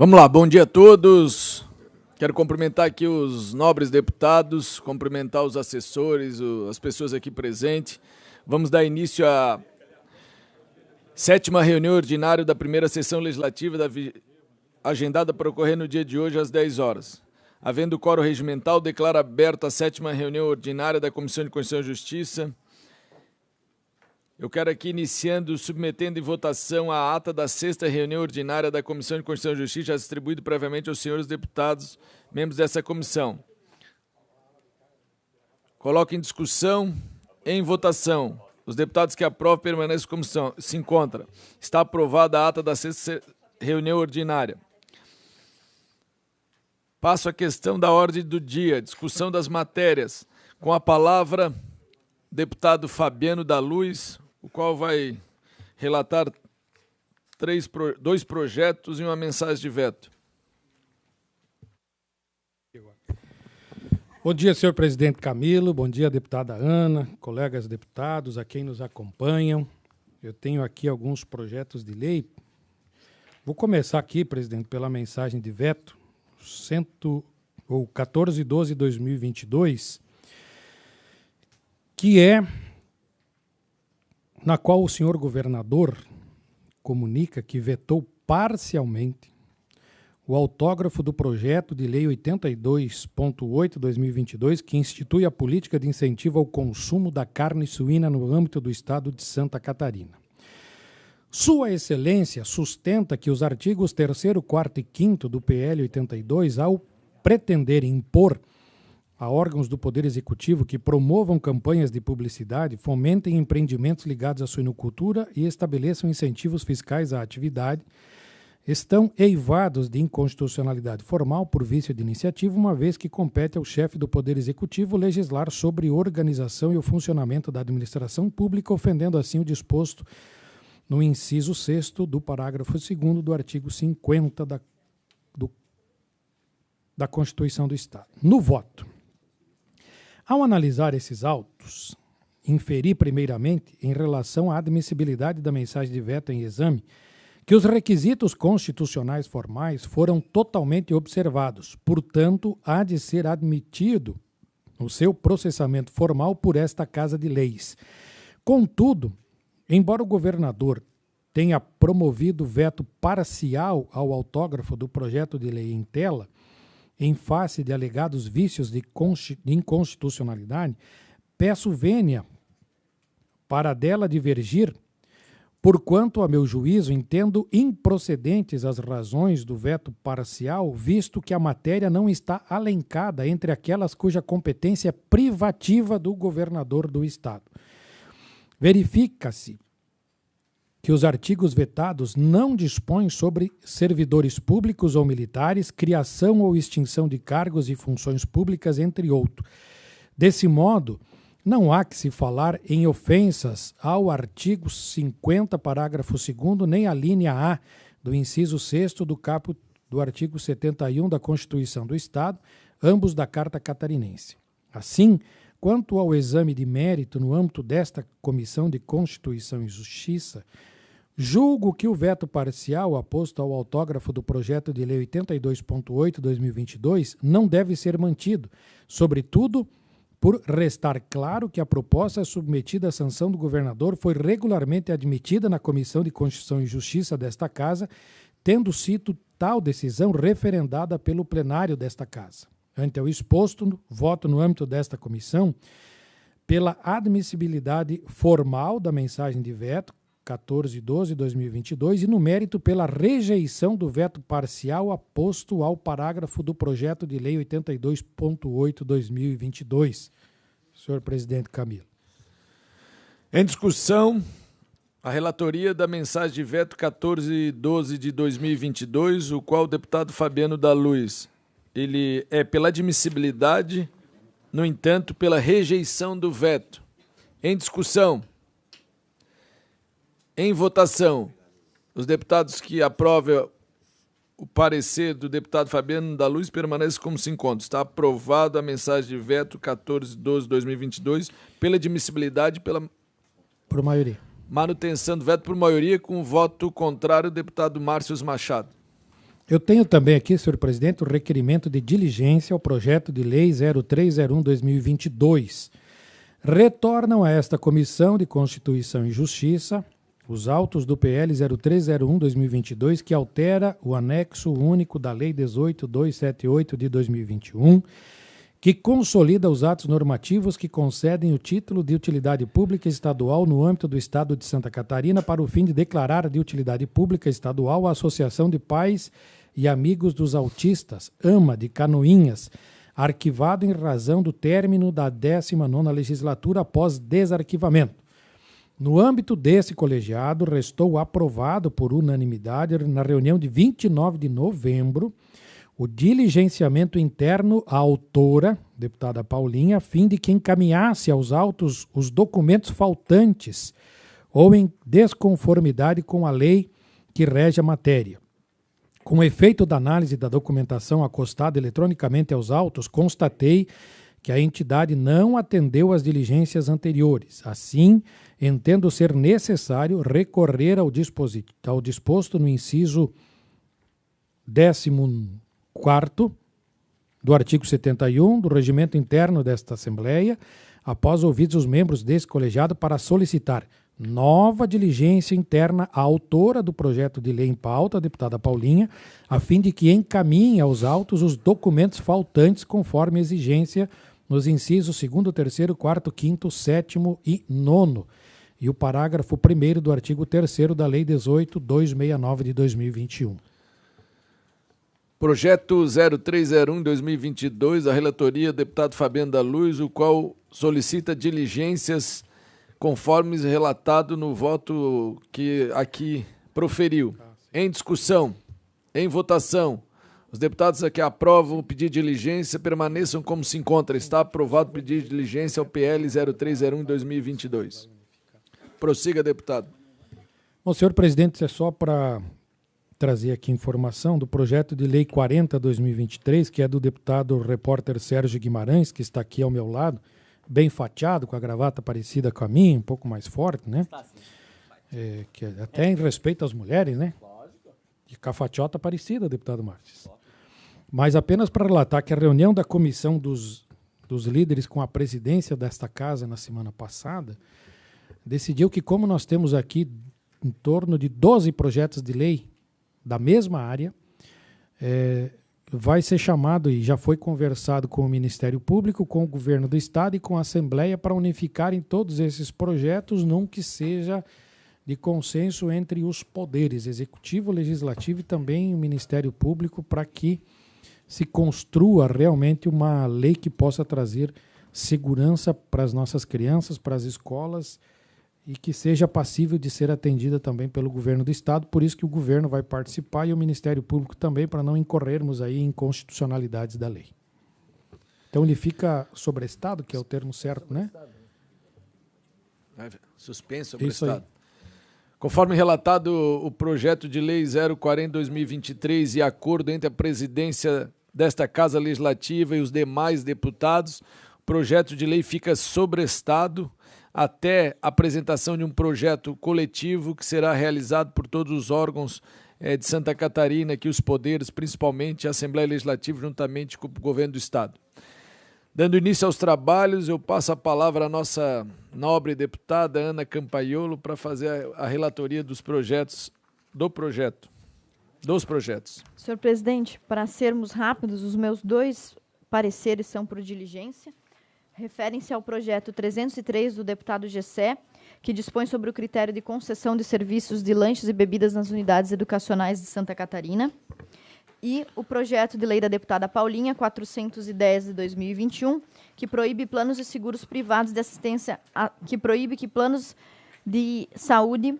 Vamos lá, bom dia a todos. Quero cumprimentar aqui os nobres deputados, cumprimentar os assessores, as pessoas aqui presentes. Vamos dar início à 7ª reunião ordinária da primeira sessão legislativa agendada para ocorrer no dia de hoje às 10 horas. Havendo quórum regimental, declaro aberta a 7ª reunião ordinária da Comissão de Constituição e Justiça. Eu quero aqui, iniciando, submetendo em votação a ata da 6ª reunião ordinária da Comissão de Constituição e Justiça, já distribuído previamente aos senhores deputados, membros dessa comissão. Coloco em discussão, em votação. Os deputados que aprovam permanecem como se encontram. Está aprovada a ata da 6ª reunião ordinária. Passo à questão da ordem do dia, discussão das matérias. Com a palavra, deputado Fabiano da Luz, o qual vai relatar dois projetos e uma mensagem de veto. Bom dia, senhor presidente Camilo, bom dia, deputada Ana, colegas deputados, a quem nos acompanham. Eu tenho aqui alguns projetos de lei. Vou começar aqui, presidente, pela mensagem de veto, 1412/2022, que é na qual o senhor governador comunica que vetou parcialmente o autógrafo do projeto de lei 82.8/2022, que institui a política de incentivo ao consumo da carne suína no âmbito do estado de Santa Catarina. Sua Excelência sustenta que os artigos 3º, 4º e 5º do PL 82, ao pretender impor a órgãos do Poder Executivo que promovam campanhas de publicidade, fomentem empreendimentos ligados à suinocultura e estabeleçam incentivos fiscais à atividade, estão eivados de inconstitucionalidade formal por vício de iniciativa, uma vez que compete ao chefe do Poder Executivo legislar sobre organização e o funcionamento da administração pública, ofendendo assim o disposto no inciso 6º do parágrafo 2º do artigo 50 da Constituição do Estado. No voto, ao analisar esses autos, inferi primeiramente, em relação à admissibilidade da mensagem de veto em exame, que os requisitos constitucionais formais foram totalmente observados, portanto, há de ser admitido o seu processamento formal por esta Casa de Leis. Contudo, embora o governador tenha promovido veto parcial ao autógrafo do projeto de lei em tela, em face de alegados vícios de inconstitucionalidade, peço vênia para dela divergir, porquanto, a meu juízo, entendo improcedentes as razões do veto parcial, visto que a matéria não está alencada entre aquelas cuja competência é privativa do governador do Estado. Verifica-se que os artigos vetados não dispõem sobre servidores públicos ou militares, criação ou extinção de cargos e funções públicas, entre outros. Desse modo, não há que se falar em ofensas ao artigo 50, parágrafo 2º, nem à linha A do inciso 6º do caput do artigo 71 da Constituição do Estado, ambos da Carta Catarinense. Assim, quanto ao exame de mérito no âmbito desta Comissão de Constituição e Justiça, julgo que o veto parcial aposto ao autógrafo do projeto de lei 82.8/2022 não deve ser mantido, sobretudo por restar claro que a proposta submetida à sanção do governador foi regularmente admitida na Comissão de Constituição e Justiça desta Casa, tendo sido tal decisão referendada pelo plenário desta Casa. Ante o exposto, voto no âmbito desta comissão pela admissibilidade formal da mensagem de veto 1412/2022 e no mérito pela rejeição do veto parcial aposto ao parágrafo do projeto de lei 82.8/2022. Senhor presidente Camilo. Em discussão, a relatoria da mensagem de veto 1412/2022, o qual o deputado Fabiano da Luz, ele é pela admissibilidade, no entanto, pela rejeição do veto. Em discussão, em votação, os deputados que aprovam o parecer do deputado Fabiano da Luz permanecem como se encontram. Está aprovada a mensagem de veto 1412/2022 pela admissibilidade e pela por maioria. Manutenção do veto por maioria com o voto contrário do deputado Márcio Machado. Eu tenho também aqui, senhor presidente, o requerimento de diligência ao projeto de lei 0301/2022. Retornam a esta Comissão de Constituição e Justiça os autos do PL 0301/2022, que altera o anexo único da Lei 18.278 de 2021, que consolida os atos normativos que concedem o título de utilidade pública estadual no âmbito do Estado de Santa Catarina para o fim de declarar de utilidade pública estadual a Associação de Pais e Amigos dos Autistas, AMA, de Canoinhas, arquivado em razão do término da 19ª legislatura após desarquivamento. No âmbito desse colegiado, restou aprovado por unanimidade, na reunião de 29 de novembro, o diligenciamento interno à autora, deputada Paulinha, a fim de que encaminhasse aos autos os documentos faltantes ou em desconformidade com a lei que rege a matéria. Com efeito da análise da documentação acostada eletronicamente aos autos, constatei que a entidade não atendeu às diligências anteriores. Assim, entendo ser necessário recorrer ao disposto no inciso 14º do artigo 71 do regimento interno desta Assembleia, após ouvidos os membros desse colegiado, para solicitar nova diligência interna à autora do projeto de lei em pauta, a deputada Paulinha, a fim de que encaminhe aos autos os documentos faltantes conforme exigência nos incisos 2º, 3º, 4º, 5º, 7º e 9º, e o parágrafo 1º do artigo 3º da Lei 18.269 de 2021. Projeto 0301/2022, a relatoria do deputado Fabiano da Luz, o qual solicita diligências conforme relatado no voto que aqui proferiu. Em discussão, em votação, os deputados que aprovam o pedido de diligência permaneçam como se encontra. Está aprovado o pedido de diligência ao PL 0301/2022. Prossiga, deputado. Bom, senhor presidente, é só para trazer aqui informação do projeto de lei 40/2023, que é do deputado repórter Sérgio Guimarães, que está aqui ao meu lado, bem fatiado, com a gravata parecida com a minha, um pouco mais forte, né? Que até em respeito às mulheres, né? E com a fatiota parecida, deputado Marques. Mas apenas para relatar que a reunião da comissão dos líderes com a presidência desta casa na semana passada decidiu que, como nós temos aqui em torno de 12 projetos de lei da mesma área, vai ser chamado e já foi conversado com o Ministério Público, com o Governo do Estado e com a Assembleia para unificarem todos esses projetos num que seja de consenso entre os poderes, Executivo, Legislativo e também o Ministério Público, para que se construa realmente uma lei que possa trazer segurança para as nossas crianças, para as escolas, e que seja passível de ser atendida também pelo Governo do Estado. Por isso que o Governo vai participar e o Ministério Público também, para não incorrermos aí em inconstitucionalidades da lei. Então ele fica sobrestado, que é o termo certo, né? Suspenso, sobrestado. Conforme relatado, o projeto de lei 040/2023 e acordo entre a presidência desta Casa Legislativa e os demais deputados, o projeto de lei fica sobrestado até a apresentação de um projeto coletivo que será realizado por todos os órgãos de Santa Catarina, que os poderes, principalmente a Assembleia Legislativa, juntamente com o Governo do Estado. Dando início aos trabalhos, eu passo a palavra à nossa nobre deputada Ana Campaiolo para fazer a relatoria dos projetos. Senhor presidente, para sermos rápidos, os meus 2 pareceres são por diligência. Referem-se ao projeto 303 do deputado Gessé, que dispõe sobre o critério de concessão de serviços de lanches e bebidas nas unidades educacionais de Santa Catarina. E o projeto de lei da deputada Paulinha, 410 de 2021, que proíbe planos de seguros privados de assistência, que proíbe que planos de saúde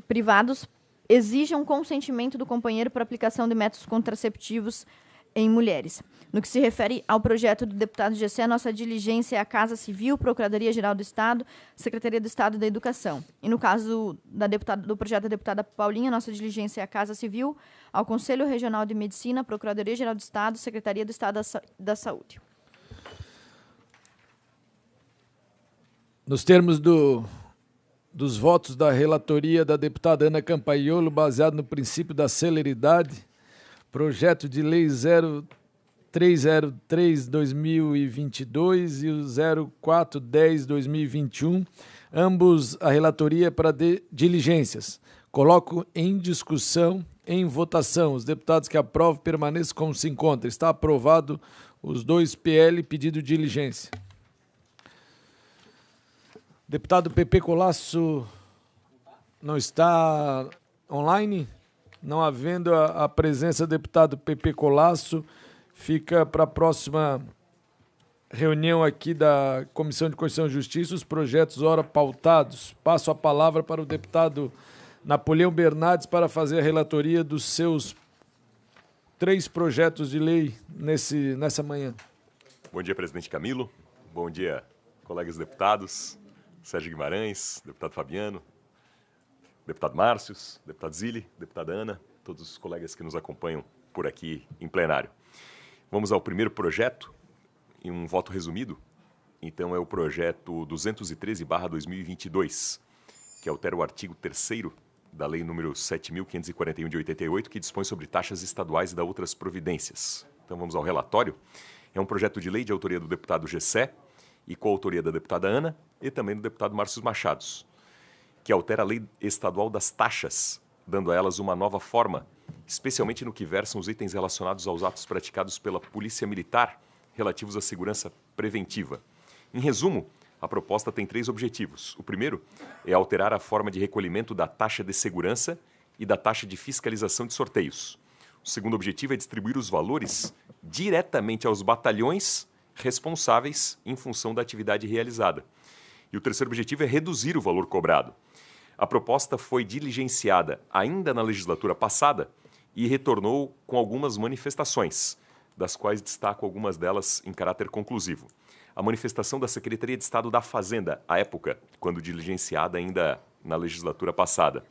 privados exijam consentimento do companheiro para aplicação de métodos contraceptivos em mulheres. No que se refere ao projeto do deputado Gessé, nossa diligência é a Casa Civil, Procuradoria-Geral do Estado, Secretaria do Estado da Educação. E no caso do projeto da deputada Paulinha, nossa diligência é a Casa Civil, ao Conselho Regional de Medicina, Procuradoria-Geral do Estado, Secretaria do Estado da Saúde. Nos termos dos votos da relatoria da deputada Ana Campaiolo, baseado no princípio da celeridade, Projeto de Lei 0303/2022 e o 0410/2021, ambos a relatoria para diligências. Coloco em discussão, em votação. Os deputados que aprovam permaneçam como se encontram. Está aprovado os dois PL pedido de diligência. Deputado Pepe Colasso não está online? Não havendo a presença do deputado Pepe Colasso, fica para a próxima reunião aqui da Comissão de Constituição e Justiça os projetos ora pautados. Passo a palavra para o deputado Napoleão Bernardes para fazer a relatoria dos seus 3 projetos de lei nessa manhã. Bom dia, presidente Camilo. Bom dia, colegas deputados. Sérgio Guimarães, deputado Fabiano, deputado Márcios, deputado Zilli, deputada Ana, todos os colegas que nos acompanham por aqui em plenário. Vamos ao primeiro projeto, em um voto resumido. Então, é o projeto 213/2022, que altera o artigo 3º da Lei número 7.541 de 88, que dispõe sobre taxas estaduais e da outras providências. Então, vamos ao relatório. É um projeto de lei de autoria do deputado Gessé e coautoria da deputada Ana e também do deputado Márcio Machados, que altera a lei estadual das taxas, dando a elas uma nova forma, especialmente no que versam os itens relacionados aos atos praticados pela Polícia Militar relativos à segurança preventiva. Em resumo, a proposta tem 3 objetivos. O primeiro é alterar a forma de recolhimento da taxa de segurança e da taxa de fiscalização de sorteios. O segundo objetivo é distribuir os valores diretamente aos batalhões responsáveis em função da atividade realizada. E o terceiro objetivo é reduzir o valor cobrado. A proposta foi diligenciada ainda na legislatura passada e retornou com algumas manifestações, das quais destaco algumas delas em caráter conclusivo. A manifestação da Secretaria de Estado da Fazenda, à época, quando diligenciada ainda na legislatura passada.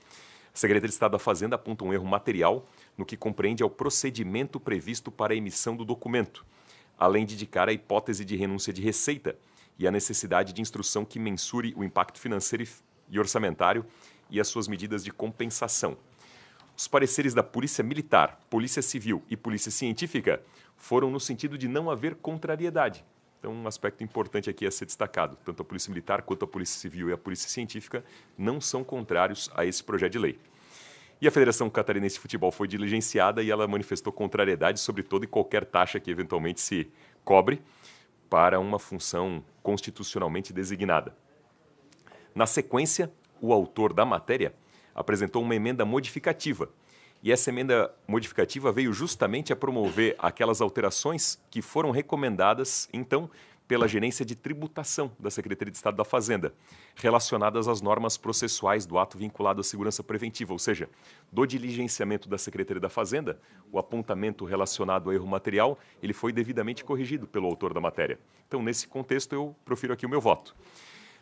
A Secretaria de Estado da Fazenda aponta um erro material no que compreende ao procedimento previsto para a emissão do documento, além de indicar a hipótese de renúncia de receita e a necessidade de instrução que mensure o impacto financeiro e orçamentário e as suas medidas de compensação. Os pareceres da Polícia Militar, Polícia Civil e Polícia Científica foram no sentido de não haver contrariedade. Então, um aspecto importante aqui a ser destacado. Tanto a Polícia Militar quanto a Polícia Civil e a Polícia Científica não são contrários a esse projeto de lei. E a Federação Catarinense de Futebol foi diligenciada e ela manifestou contrariedade sobre toda e qualquer taxa que eventualmente se cobre para uma função constitucionalmente designada. Na sequência, o autor da matéria apresentou uma emenda modificativa. E essa emenda modificativa veio justamente a promover aquelas alterações que foram recomendadas, então, pela Gerência de Tributação da Secretaria de Estado da Fazenda, relacionadas às normas processuais do ato vinculado à segurança preventiva, ou seja, do diligenciamento da Secretaria da Fazenda, o apontamento relacionado a erro material, ele foi devidamente corrigido pelo autor da matéria. Então, nesse contexto, eu profiro aqui o meu voto.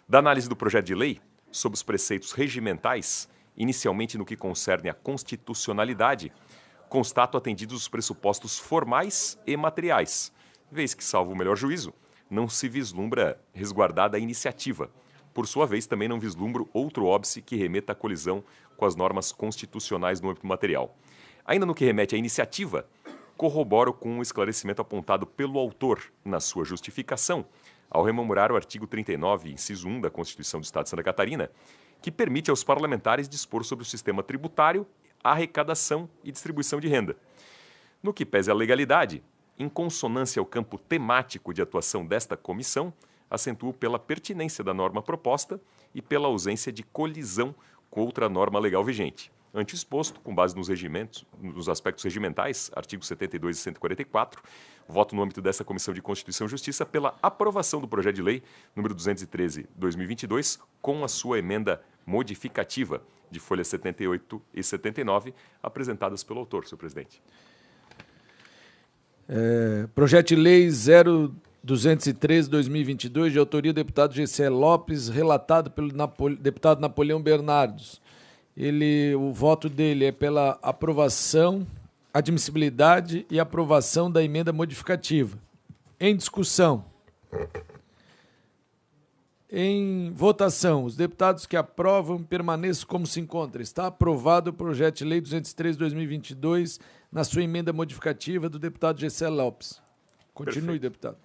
Da análise do projeto de lei, sob os preceitos regimentais, inicialmente no que concerne à constitucionalidade, constato atendidos os pressupostos formais e materiais, vez que, salvo o melhor juízo, não se vislumbra resguardada a iniciativa. Por sua vez, também não vislumbro outro óbice que remeta à colisão com as normas constitucionais no âmbito material. Ainda no que remete à iniciativa, corroboro com o esclarecimento apontado pelo autor na sua justificação, ao rememorar o artigo 39, inciso 1 da Constituição do Estado de Santa Catarina, que permite aos parlamentares dispor sobre o sistema tributário, arrecadação e distribuição de renda. No que pese à legalidade, em consonância ao campo temático de atuação desta comissão, acentuo pela pertinência da norma proposta e pela ausência de colisão com outra norma legal vigente. Ante exposto, com base nos aspectos regimentais, artigos 72 e 144, voto no âmbito dessa Comissão de Constituição e Justiça pela aprovação do projeto de lei número 213/2022, com a sua emenda modificativa de folhas 78 e 79, apresentadas pelo autor, senhor presidente. Projeto de Lei 0213/2022, de autoria do deputado Gessé Lopes, relatado pelo deputado Napoleão Bernardes. O voto dele é pela aprovação, admissibilidade e aprovação da emenda modificativa. Em discussão. Em votação, os deputados que aprovam permaneçam como se encontra. Está aprovado o projeto de lei 203/2022 na sua emenda modificativa do deputado Gessé Lopes. Continue, Perfeito. deputado.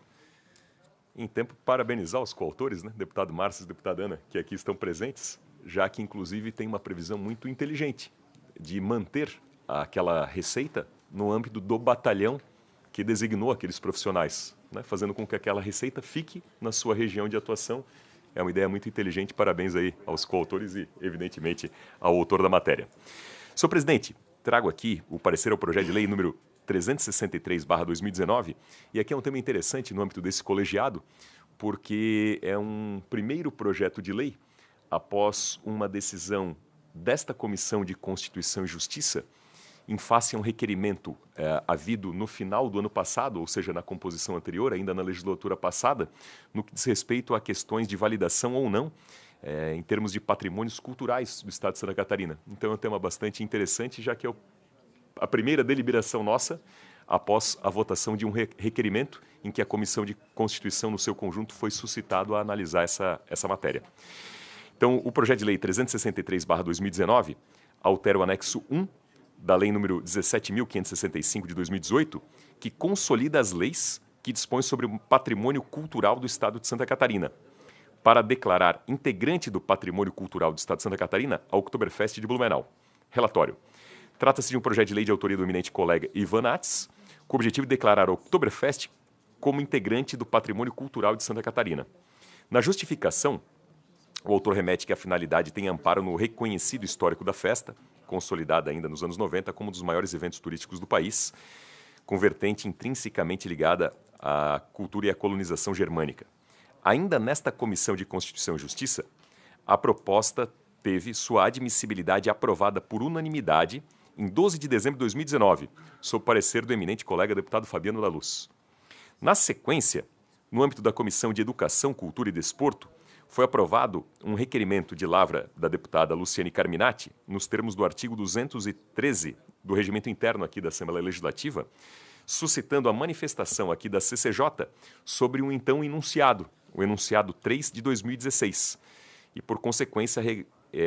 Em tempo, parabenizar os coautores, né? Deputado Márcio e deputada Ana, que aqui estão presentes, já que, inclusive, tem uma previsão muito inteligente de manter aquela receita no âmbito do batalhão que designou aqueles profissionais, né? Fazendo com que aquela receita fique na sua região de atuação. É uma ideia muito inteligente. Parabéns aí aos coautores e, evidentemente, ao autor da matéria. Senhor presidente, trago aqui o parecer ao projeto de lei número 363/2019, e aqui é um tema interessante no âmbito desse colegiado, porque é um primeiro projeto de lei após uma decisão desta Comissão de Constituição e Justiça em face a um requerimento havido no final do ano passado, ou seja, na composição anterior, ainda na legislatura passada, no que diz respeito a questões de validação ou não, em termos de patrimônios culturais do Estado de Santa Catarina. Então é um tema bastante interessante, já que é a primeira deliberação nossa após a votação de um requerimento em que a Comissão de Constituição, no seu conjunto, foi suscitado a analisar essa matéria. Então, o projeto de lei 363/2019 altera o anexo 1 da Lei número 17.565 de 2018, que consolida as leis que dispõem sobre o patrimônio cultural do Estado de Santa Catarina, para declarar integrante do patrimônio cultural do Estado de Santa Catarina a Oktoberfest de Blumenau. Relatório. Trata-se de um projeto de lei de autoria do eminente colega Ivan Nats, com o objetivo de declarar a Oktoberfest como integrante do patrimônio cultural de Santa Catarina. Na justificação, o autor remete que a finalidade tem amparo no reconhecido histórico da festa, consolidada ainda nos anos 90 como um dos maiores eventos turísticos do país, com vertente intrinsecamente ligada à cultura e à colonização germânica. Ainda nesta Comissão de Constituição e Justiça, a proposta teve sua admissibilidade aprovada por unanimidade em 12 de dezembro de 2019, sob parecer do eminente colega deputado Fabiano da Luz. Na sequência, no âmbito da Comissão de Educação, Cultura e Desporto, foi aprovado um requerimento de lavra da deputada Luciane Carminati, nos termos do artigo 213 do Regimento Interno aqui da Assembleia Legislativa, suscitando a manifestação aqui da CCJ sobre um então enunciado, o enunciado 3 de 2016, e por consequência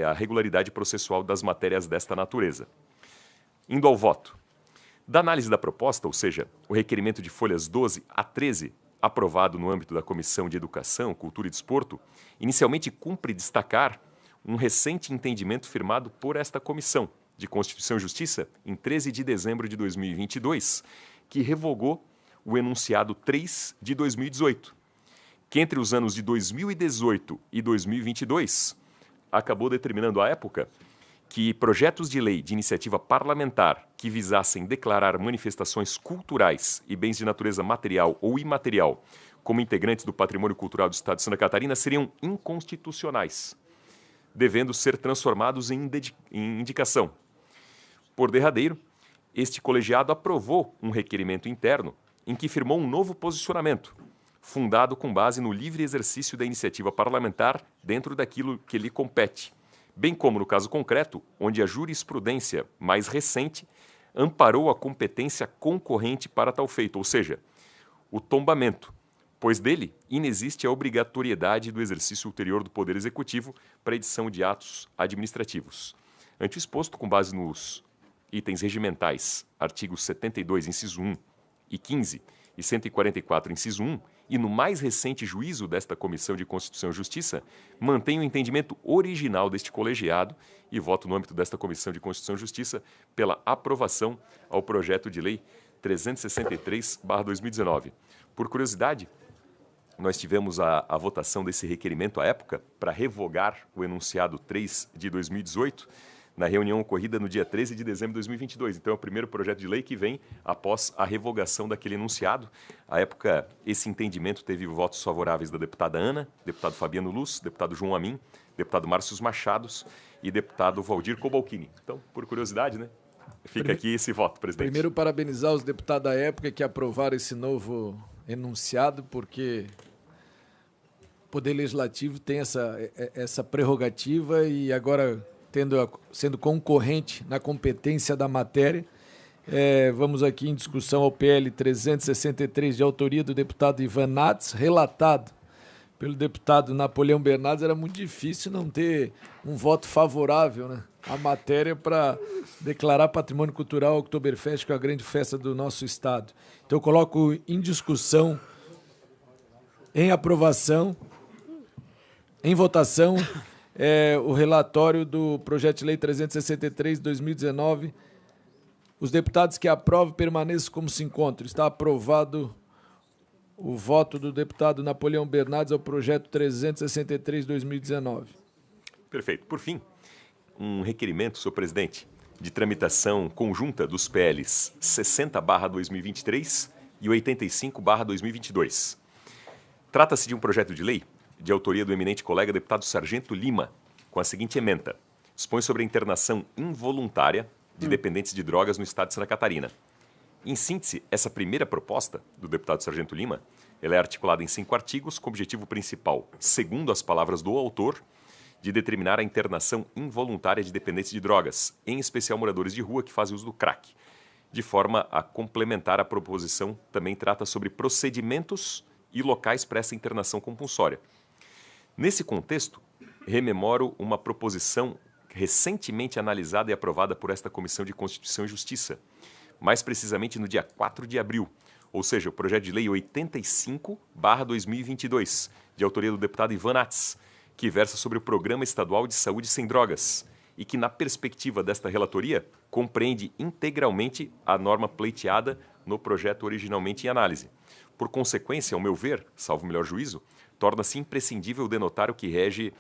a regularidade processual das matérias desta natureza. Indo ao voto. Da análise da proposta, ou seja, o requerimento de folhas 12 a 13, aprovado no âmbito da Comissão de Educação, Cultura e Desporto, inicialmente cumpre destacar um recente entendimento firmado por esta Comissão de Constituição e Justiça em 13 de dezembro de 2022, que revogou o enunciado 3 de 2018, que entre os anos de 2018 e 2022 acabou determinando à época que projetos de lei de iniciativa parlamentar que visassem declarar manifestações culturais e bens de natureza material ou imaterial como integrantes do patrimônio cultural do Estado de Santa Catarina seriam inconstitucionais, devendo ser transformados em indicação. Por derradeiro, este colegiado aprovou um requerimento interno em que firmou um novo posicionamento, fundado com base no livre exercício da iniciativa parlamentar dentro daquilo que lhe compete, bem como no caso concreto, onde a jurisprudência mais recente amparou a competência concorrente para tal feito, ou seja, o tombamento, pois dele inexiste a obrigatoriedade do exercício ulterior do Poder Executivo para edição de atos administrativos. Ante o exposto, com base nos itens regimentais, artigos 72, inciso 1 e 15 e 144, inciso 1, e no mais recente juízo desta Comissão de Constituição e Justiça, mantém o entendimento original deste colegiado e voto no âmbito desta Comissão de Constituição e Justiça pela aprovação ao projeto de lei 363/2019. Por curiosidade, nós tivemos a votação desse requerimento à época para revogar o enunciado 3 de 2018, na reunião ocorrida no dia 13 de dezembro de 2022. Então, é o primeiro projeto de lei que vem após a revogação daquele enunciado. À época, esse entendimento teve votos favoráveis da deputada Ana, deputado Fabiano Luz, deputado João Amin, deputado Márcio Machados e deputado Valdir Cobalcini. Então, por curiosidade, né? Fica aqui esse voto, presidente. Primeiro, parabenizar os deputados da época que aprovaram esse novo enunciado, porque o Poder Legislativo tem essa prerrogativa e agora sendo concorrente na competência da matéria. Vamos aqui em discussão ao PL 363, de autoria do deputado Ivan Nats, relatado pelo deputado Napoleão Bernardes, era muito difícil não ter um voto favorável, né, à matéria para declarar patrimônio cultural o Oktoberfest, que é a grande festa do nosso estado. Então eu coloco em discussão, em aprovação, em votação, o relatório do projeto de lei 363 de 2019. Os deputados que aprovam permaneçam como se encontram. Está aprovado o voto do deputado Napoleão Bernardes ao projeto 363 de 2019. Perfeito. Por fim, um requerimento, senhor presidente, de tramitação conjunta dos PLs 60/2023 e 85/2022. Trata-se de um projeto de lei de autoria do eminente colega deputado Sargento Lima, com a seguinte ementa: dispõe sobre a internação involuntária de dependentes de drogas no estado de Santa Catarina. Em síntese, essa primeira proposta do deputado Sargento Lima, ela é articulada em 5 artigos com o objetivo principal, segundo as palavras do autor, de determinar a internação involuntária de dependentes de drogas, em especial moradores de rua que fazem uso do crack. De forma a complementar a proposição, também trata sobre procedimentos e locais para essa internação compulsória. Nesse contexto, rememoro uma proposição recentemente analisada e aprovada por esta Comissão de Constituição e Justiça, mais precisamente no dia 4 de abril, ou seja, o projeto de lei 85/2022, de autoria do deputado Ivan Nats, que versa sobre o Programa Estadual de Saúde Sem Drogas e que, na perspectiva desta relatoria, compreende integralmente a norma pleiteada no projeto originalmente em análise. Por consequência, ao meu ver, salvo melhor juízo, torna-se imprescindível denotar o que rege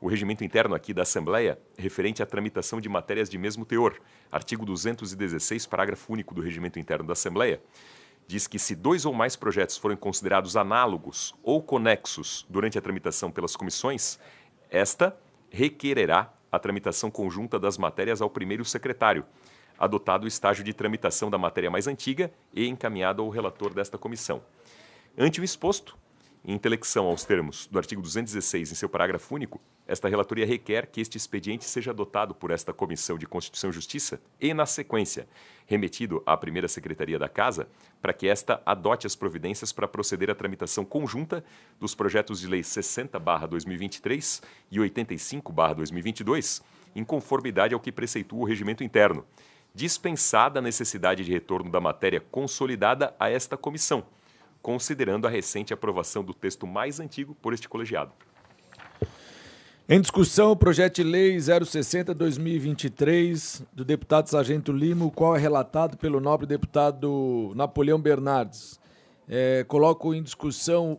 o regimento interno aqui da Assembleia, referente à tramitação de matérias de mesmo teor. Artigo 216, parágrafo único do regimento interno da Assembleia, diz que se 2 ou mais projetos forem considerados análogos ou conexos durante a tramitação pelas comissões, esta requererá a tramitação conjunta das matérias ao primeiro secretário, adotado o estágio de tramitação da matéria mais antiga e encaminhado ao relator desta comissão. Ante o exposto, em intelecção aos termos do artigo 216, em seu parágrafo único, esta relatoria requer que este expediente seja adotado por esta Comissão de Constituição e Justiça e, na sequência, remetido à primeira Secretaria da Casa, para que esta adote as providências para proceder à tramitação conjunta dos projetos de lei 60/2023 e 85/2022, em conformidade ao que preceitua o regimento interno, dispensada a necessidade de retorno da matéria consolidada a esta comissão, considerando a recente aprovação do texto mais antigo por este colegiado. Em discussão, o projeto de lei 060/2023 do deputado Sargento Lima, o qual é relatado pelo nobre deputado Napoleão Bernardes. Coloco em discussão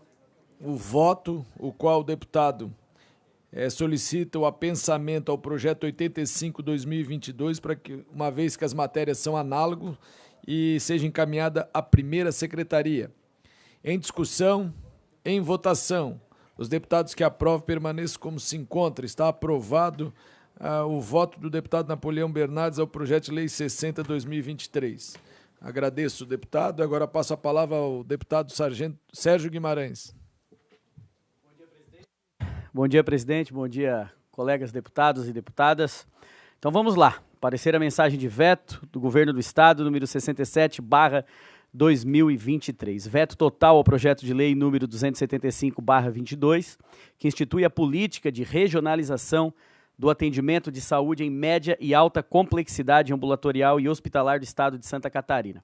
o voto, o qual o deputado solicita o apensamento ao projeto 85/2022, para que, uma vez que as matérias são análogas, e seja encaminhada à primeira secretaria. Em discussão, em votação, os deputados que aprovam permaneçam como se encontram. Está aprovado o voto do deputado Napoleão Bernardes ao projeto de lei 60/2023. Agradeço, deputado. Agora passo a palavra ao deputado Sargento Sérgio Guimarães. Bom dia, presidente. Bom dia, colegas deputados e deputadas. Então vamos lá. Parecer a mensagem de veto do Governo do Estado, número 67/2023. Veto total ao projeto de lei número 275/22, que institui a política de regionalização do atendimento de saúde em média e alta complexidade ambulatorial e hospitalar do Estado de Santa Catarina.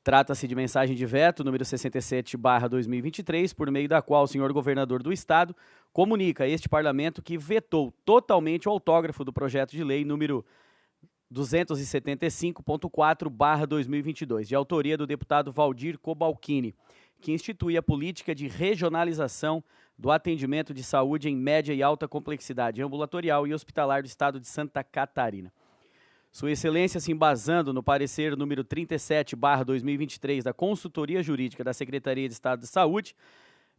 Trata-se de mensagem de veto número 67/2023, por meio da qual o senhor governador do Estado comunica a este Parlamento que vetou totalmente o autógrafo do projeto de lei número 275.4/2022, de autoria do deputado Valdir Cobalcini, que institui a política de regionalização do atendimento de saúde em média e alta complexidade ambulatorial e hospitalar do Estado de Santa Catarina. Sua Excelência, se embasando no parecer número 37/2023 da Consultoria Jurídica da Secretaria de Estado de Saúde,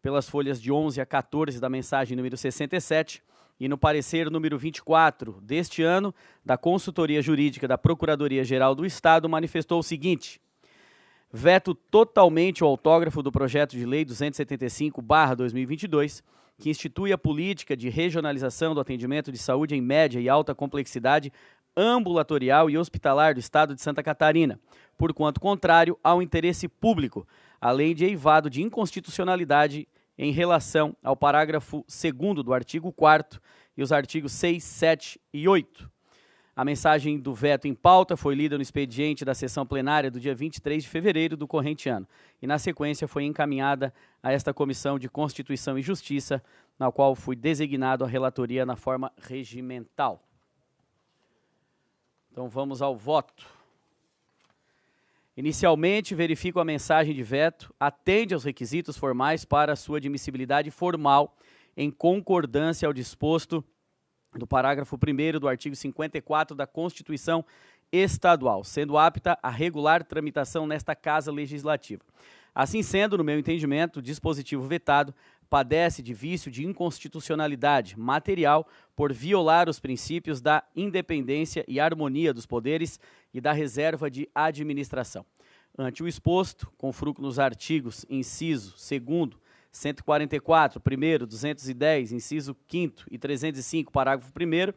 pelas folhas de 11 a 14 da mensagem número 67, e no parecer número 24 deste ano da Consultoria Jurídica da Procuradoria-Geral do Estado, manifestou o seguinte: veto totalmente o autógrafo do projeto de lei 275/2022, que institui a política de regionalização do atendimento de saúde em média e alta complexidade ambulatorial e hospitalar do Estado de Santa Catarina, por quanto contrário ao interesse público, além de eivado de inconstitucionalidade em relação ao parágrafo 2º do artigo 4º e os artigos 6, 7 e 8. A mensagem do veto em pauta foi lida no expediente da sessão plenária do dia 23 de fevereiro do corrente ano e, na sequência, foi encaminhada a esta Comissão de Constituição e Justiça, na qual fui designado a relatoria na forma regimental. Então, vamos ao voto. Inicialmente, verifico a mensagem de veto, atende aos requisitos formais para sua admissibilidade formal, em concordância ao disposto do parágrafo 1º do artigo 54 da Constituição Estadual, sendo apta a regular tramitação nesta Casa Legislativa. Assim sendo, no meu entendimento, o dispositivo vetado padece de vício de inconstitucionalidade material por violar os princípios da independência e harmonia dos poderes e da reserva de administração. Ante o exposto, com fruto nos artigos inciso 2º, 144, 1º, 210, inciso 5º e 305, parágrafo 1º,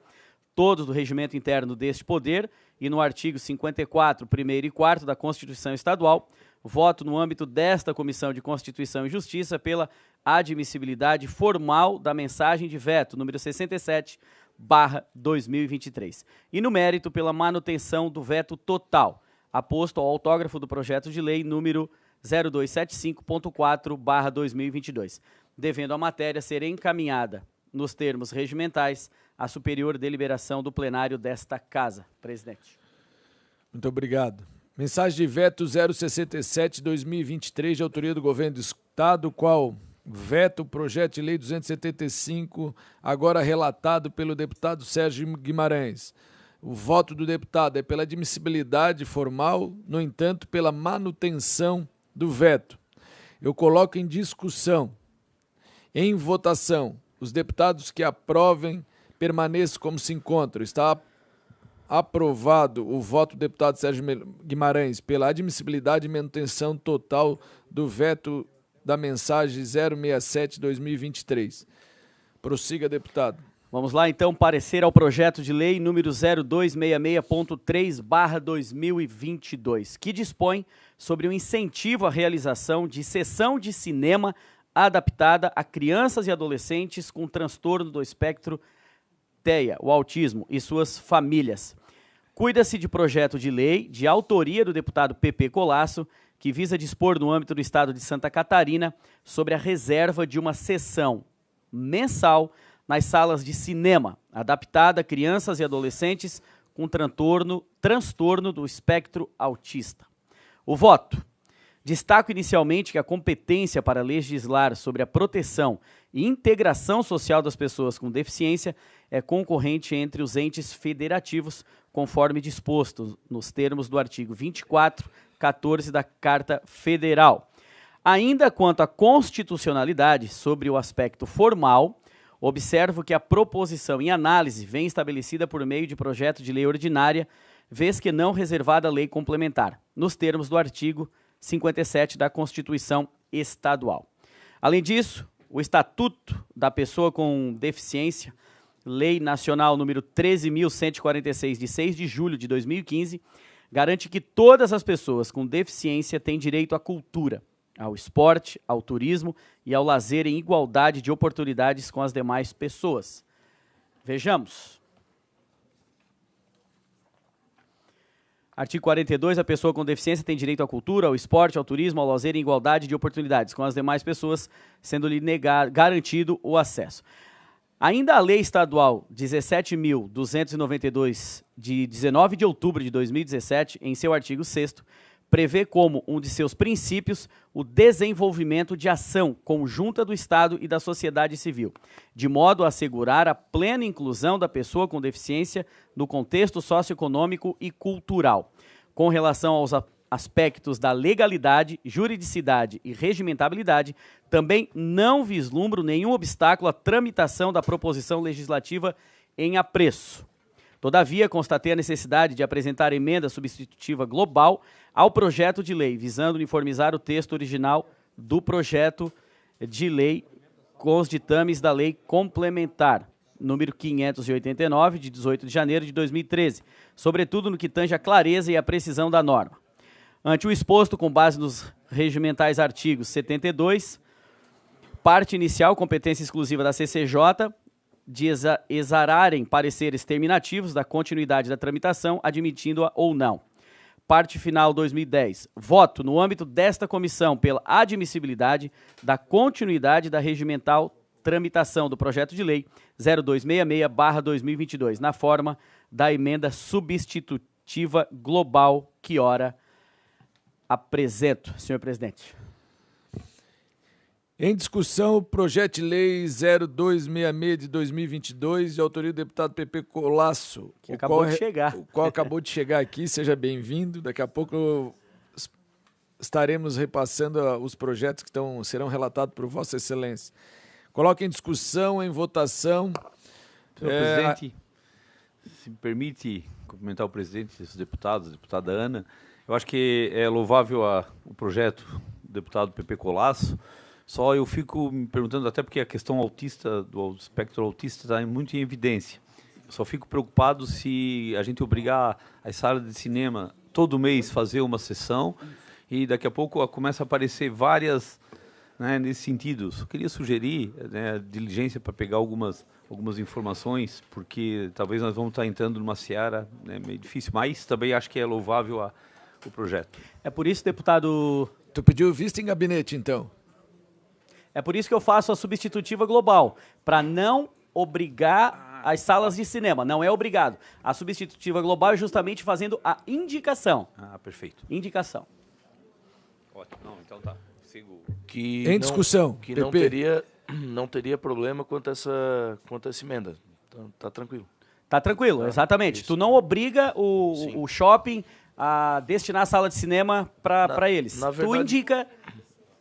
todos do regimento interno deste poder, e no artigo 54, 1º e 4º da Constituição Estadual, voto no âmbito desta Comissão de Constituição e Justiça pela admissibilidade formal da mensagem de veto, número 67/2023, e no mérito pela manutenção do veto total, aposto ao autógrafo do projeto de lei número 0275.4/2022, devendo a matéria ser encaminhada nos termos regimentais à superior deliberação do plenário desta Casa. Presidente. Muito obrigado. Mensagem de veto 067/2023, de autoria do Governo do Estado, qual veta o projeto de lei 275, agora relatado pelo deputado Sérgio Guimarães. O voto do deputado é pela admissibilidade formal, no entanto, pela manutenção do veto. Eu coloco em discussão, em votação, os deputados que aprovem, permaneçam como se encontram. Está aprovado o voto do deputado Sérgio Guimarães pela admissibilidade e manutenção total do veto da mensagem 067/2023. Prossiga, deputado. Vamos lá, então, parecer ao projeto de lei número 0266.3/2022, que dispõe sobre o incentivo à realização de sessão de cinema adaptada a crianças e adolescentes com transtorno do espectro TEA, o autismo, e suas famílias. Cuida-se de projeto de lei de autoria do deputado PP Colasso, que visa dispor no âmbito do estado de Santa Catarina sobre a reserva de uma sessão mensal nas salas de cinema, adaptada a crianças e adolescentes com transtorno do espectro autista. O voto. Destaco inicialmente que a competência para legislar sobre a proteção e integração social das pessoas com deficiência é concorrente entre os entes federativos, conforme disposto nos termos do artigo 24, 14 da Carta Federal. Ainda quanto à constitucionalidade sobre o aspecto formal, observo que a proposição em análise vem estabelecida por meio de projeto de lei ordinária, vez que não reservada a lei complementar, nos termos do artigo 57 da Constituição Estadual. Além disso, o Estatuto da Pessoa com Deficiência, Lei Nacional número 13.146, de 6 de julho de 2015, garante que todas as pessoas com deficiência têm direito à cultura, ao esporte, ao turismo e ao lazer em igualdade de oportunidades com as demais pessoas. Vejamos. Artigo 42, a pessoa com deficiência tem direito à cultura, ao esporte, ao turismo, ao lazer em igualdade de oportunidades com as demais pessoas, sendo-lhe garantido o acesso. Ainda a Lei Estadual 17.292, de 19 de outubro de 2017, em seu artigo 6º, prevê como um de seus princípios o desenvolvimento de ação conjunta do Estado e da sociedade civil, de modo a assegurar a plena inclusão da pessoa com deficiência no contexto socioeconômico e cultural. Com relação aos aspectos da legalidade, juridicidade e regimentabilidade, também não vislumbro nenhum obstáculo à tramitação da proposição legislativa em apreço. Todavia, constatei a necessidade de apresentar emenda substitutiva global ao projeto de lei, visando uniformizar o texto original do projeto de lei com os ditames da Lei Complementar, número 589, de 18 de janeiro de 2013, sobretudo no que tange a clareza e a precisão da norma. Ante o exposto, com base nos regimentais artigos 72, parte inicial, competência exclusiva da CCJ, de exararem pareceres terminativos da continuidade da tramitação, admitindo-a ou não. Parte final 2010. Voto no âmbito desta comissão pela admissibilidade da continuidade da regimental tramitação do projeto de lei 0266/2022, na forma da emenda substitutiva global que ora apresento, senhor presidente. Em discussão, o projeto de lei 0266 de 2022, de autoria do deputado Pepe Colasso. Que acabou de chegar. O qual acabou de chegar aqui, seja bem-vindo. Daqui a pouco estaremos repassando os projetos que serão relatados por Vossa Excelência. Coloque em discussão, em votação. Senhor presidente, se me permite cumprimentar o presidente, os deputados, a deputada Ana. Eu acho que é louvável o projeto do deputado Pepe Colasso. Só eu fico me perguntando, até porque a questão autista, do espectro autista, está muito em evidência. Eu só fico preocupado se a gente obrigar as salas de cinema todo mês fazer uma sessão e daqui a pouco começa a aparecer várias, né, nesse sentido. Só queria sugerir, né, diligência para pegar algumas informações, porque talvez nós vamos estar entrando numa seara, né, meio difícil, mas também acho que é louvável o projeto. É por isso, deputado... Tu pediu vista em gabinete, então? É por isso que eu faço a substitutiva global, para não obrigar as salas de cinema. Não é obrigado. A substitutiva global é justamente fazendo a indicação. Ah, perfeito. Indicação. Ótimo. Não, então tá. Sigo. Em discussão. Que PP. não teria problema quanto a essa emenda. Então, tá tranquilo. Tá tranquilo, Tá, exatamente. isso. Tu não obriga o shopping a destinar a sala de cinema para eles. na Tu verdade- indica...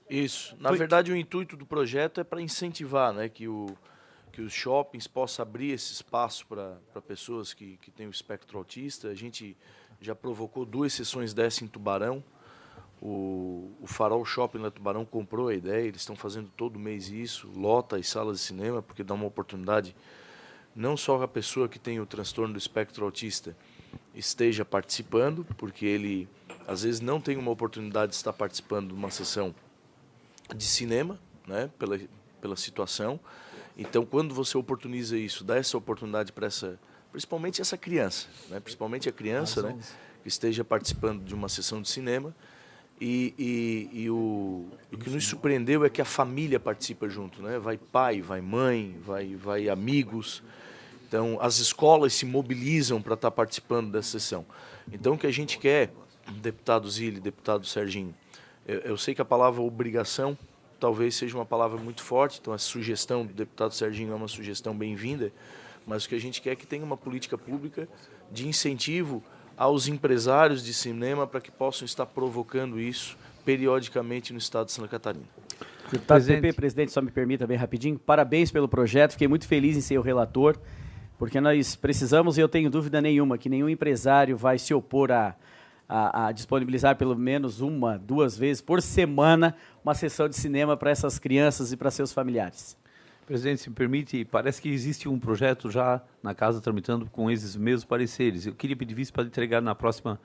Isso. Na verdade, o intuito do projeto é para incentivar, né, que os shoppings possam abrir esse espaço para pessoas que têm o espectro autista. A gente já provocou 2 sessões dessa em Tubarão. O Farol Shopping na Tubarão comprou a ideia, eles estão fazendo todo mês isso, lota as salas de cinema, porque dá uma oportunidade não só a pessoa que tem o transtorno do espectro autista esteja participando, porque ele às vezes não tem uma oportunidade de estar participando de uma sessão de cinema, né, pela situação. Então, quando você oportuniza isso, dá essa oportunidade para principalmente essa criança, né, principalmente a criança, né, que esteja participando de uma sessão de cinema. E o que nos surpreendeu é que a família participa junto, né? Vai pai, vai mãe, vai amigos. Então, as escolas se mobilizam para estar participando dessa sessão. Então, o que a gente quer, deputado Zilli, deputado Serginho, eu sei que a palavra obrigação talvez seja uma palavra muito forte, então a sugestão do deputado Serginho é uma sugestão bem-vinda, mas o que a gente quer é que tenha uma política pública de incentivo aos empresários de cinema para que possam estar provocando isso periodicamente no estado de Santa Catarina. Deputado PP, presidente, só me permita bem rapidinho. Parabéns pelo projeto, fiquei muito feliz em ser o relator, porque nós precisamos, e eu tenho dúvida nenhuma, que nenhum empresário vai se opor a disponibilizar pelo menos 1, 2 vezes por semana uma sessão de cinema para essas crianças e para seus familiares. Presidente, se me permite, parece que existe um projeto já na casa tramitando com esses mesmos pareceres. Eu queria pedir vista para entregar na próxima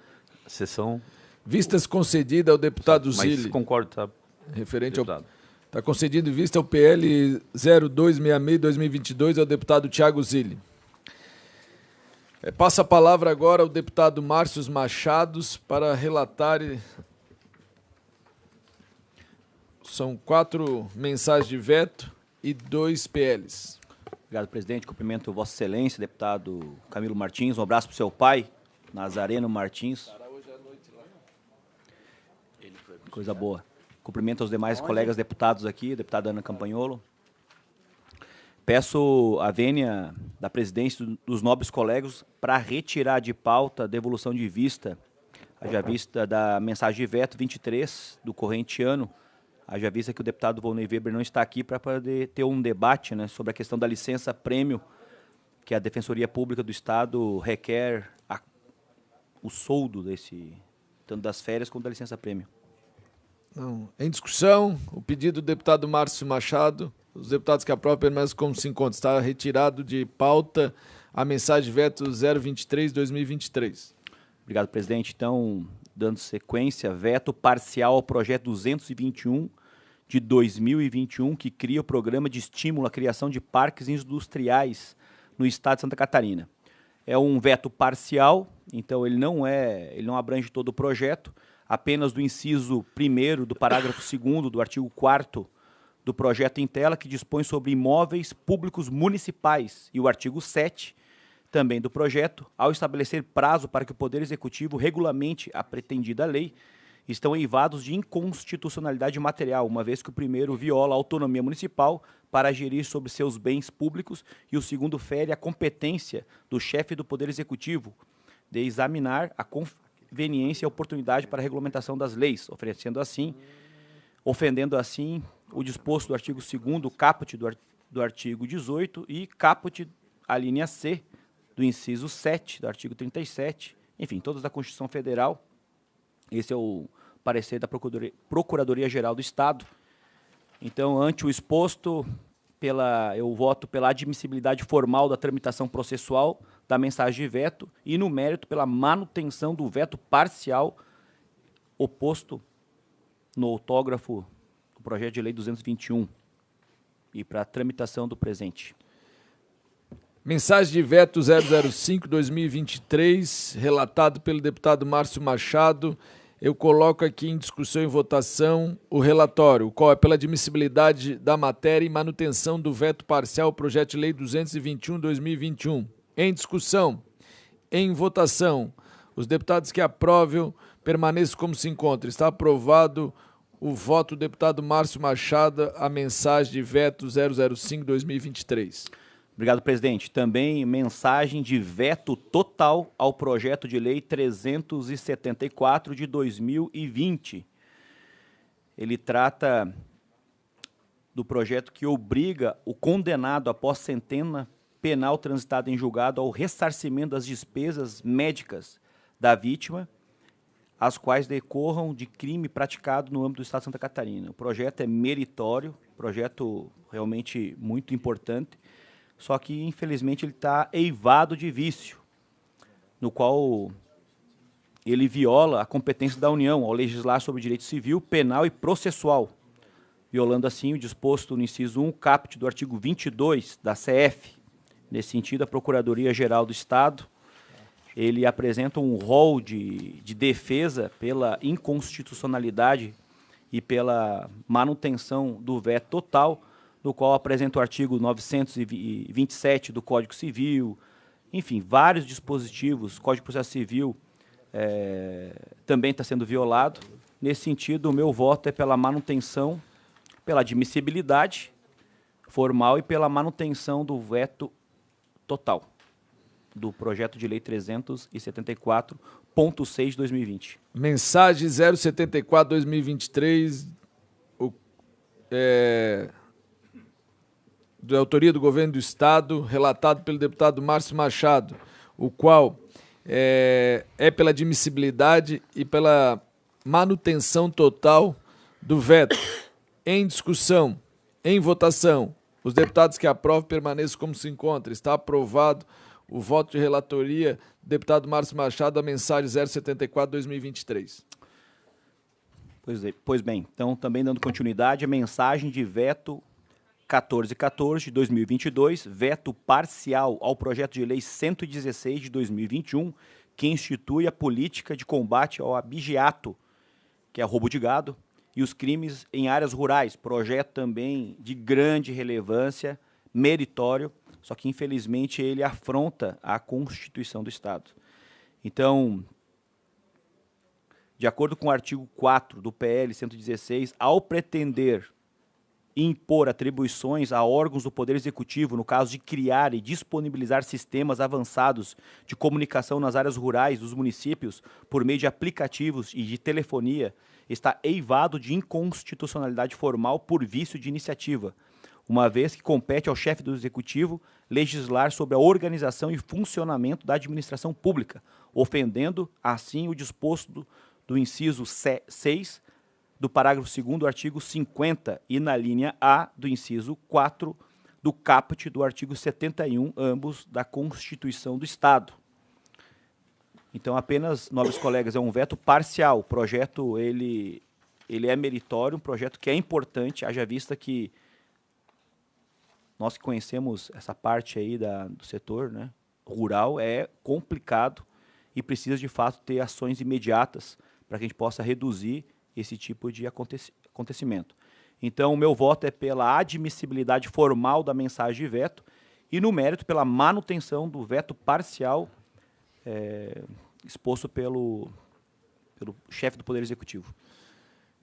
sessão. Vistas concedidas ao deputado Zilli. Mas concordo, tá? Referente deputado. Está concedido vista ao PL 0266-2022 ao deputado Thiago Zilli. Passa a palavra agora ao deputado Márcio Machados para relatar. São 4 mensagens de veto e 2 PLs. Obrigado, presidente. Cumprimento Vossa Excelência, deputado Camilo Martins. Um abraço para o seu pai, Nazareno Martins. Coisa boa. Cumprimento aos demais colegas deputados aqui, deputada Ana Campanholo. Peço a vênia da presidência dos nobres colegas para retirar de pauta a devolução de vista, haja vista da mensagem de veto 23 do corrente ano, haja vista que o deputado Volney Weber não está aqui para poder ter um debate, né, sobre a questão da licença-prêmio, que a Defensoria Pública do Estado requer o soldo tanto das férias quanto da licença-prêmio. Em discussão, o pedido do deputado Márcio Machado. Os deputados que aprovam permanecem como se encontra. Está retirado de pauta a mensagem de veto 023-2023. Obrigado, presidente. Então, dando sequência, veto parcial ao projeto 221, de 2021, que cria o Programa de Estímulo à Criação de Parques Industriais no Estado de Santa Catarina. É um veto parcial, então ele não abrange todo o projeto, apenas do inciso 1º do parágrafo 2º do artigo 4º do projeto em tela, que dispõe sobre imóveis públicos municipais, e o artigo 7 também do projeto, ao estabelecer prazo para que o Poder Executivo regulamente a pretendida lei, estão eivados de inconstitucionalidade material, uma vez que o primeiro viola a autonomia municipal para gerir sobre seus bens públicos e o segundo fere a competência do chefe do Poder Executivo de examinar a conveniência e a oportunidade para a regulamentação das leis, ofendendo assim o disposto do artigo 2º, caput do artigo 18 e caput, a linha C, do inciso 7 do artigo 37, enfim, todas da Constituição Federal. Esse é o parecer da Procuradoria-Geral do Estado. Então, ante o exposto, eu voto pela admissibilidade formal da tramitação processual da mensagem de veto e, no mérito, pela manutenção do veto parcial oposto no autógrafo do projeto de lei 221 e para a tramitação do presente. Mensagem de veto 005-2023, relatado pelo deputado Márcio Machado. Eu coloco aqui em discussão e votação o relatório, o qual é pela admissibilidade da matéria e manutenção do veto parcial ao projeto de lei 221-2021. Em discussão, em votação, os deputados que aprovam permaneçam como se encontram. Está aprovado o voto do deputado Márcio Machado, a mensagem de veto 005-2023. Obrigado, presidente. Também mensagem de veto total ao projeto de lei 374 de 2020. Ele trata do projeto que obriga o condenado após sentença penal transitada em julgado ao ressarcimento das despesas médicas da vítima, as quais decorram de crime praticado no âmbito do Estado de Santa Catarina. O projeto é meritório, projeto realmente muito importante, só que, infelizmente, ele está eivado de vício, no qual ele viola a competência da União ao legislar sobre direito civil, penal e processual, violando, assim, o disposto no inciso 1, caput do artigo 22 da CF. Nesse sentido, a Procuradoria-Geral do Estado, ele apresenta um rol de defesa pela inconstitucionalidade e pela manutenção do veto total, no qual apresenta o artigo 927 do Código Civil, enfim, vários dispositivos, Código de Processo Civil também está sendo violado. Nesse sentido, o meu voto é pela manutenção, pela admissibilidade formal e pela manutenção do veto total do projeto de lei 374.6 de 2020. Mensagem 074-2023, de autoria do Governo do Estado, relatado pelo deputado Márcio Machado, o qual é pela admissibilidade e pela manutenção total do veto. Em discussão, em votação, os deputados que aprovam permaneçam como se encontram. Está aprovado o voto de relatoria do deputado Márcio Machado, a mensagem 074-2023. Pois bem, então também dando continuidade, a mensagem de veto 1414 de 2022, veto parcial ao projeto de lei 116 de 2021, que institui a política de combate ao abigeato, que é roubo de gado, e os crimes em áreas rurais, projeto também de grande relevância, meritório, só que infelizmente ele afronta a Constituição do Estado. Então, de acordo com o artigo 4 do PL 116, ao pretender impor atribuições a órgãos do Poder Executivo, no caso de criar e disponibilizar sistemas avançados de comunicação nas áreas rurais dos municípios por meio de aplicativos e de telefonia, está eivado de inconstitucionalidade formal por vício de iniciativa, uma vez que compete ao chefe do Executivo legislar sobre a organização e funcionamento da administração pública, ofendendo, assim, o disposto do inciso 6 do parágrafo 2º do artigo 50 e na linha A do inciso 4 do caput do artigo 71, ambos da Constituição do Estado. Então, apenas, nobres colegas, é um veto parcial. O projeto ele ele é meritório, um projeto que é importante, haja vista que nós que conhecemos essa parte aí do setor, né, rural, é complicado e precisa, de fato, ter ações imediatas para que a gente possa reduzir esse tipo de acontecimento. Então, o meu voto é pela admissibilidade formal da mensagem de veto e, no mérito, pela manutenção do veto parcial exposto pelo chefe do Poder Executivo.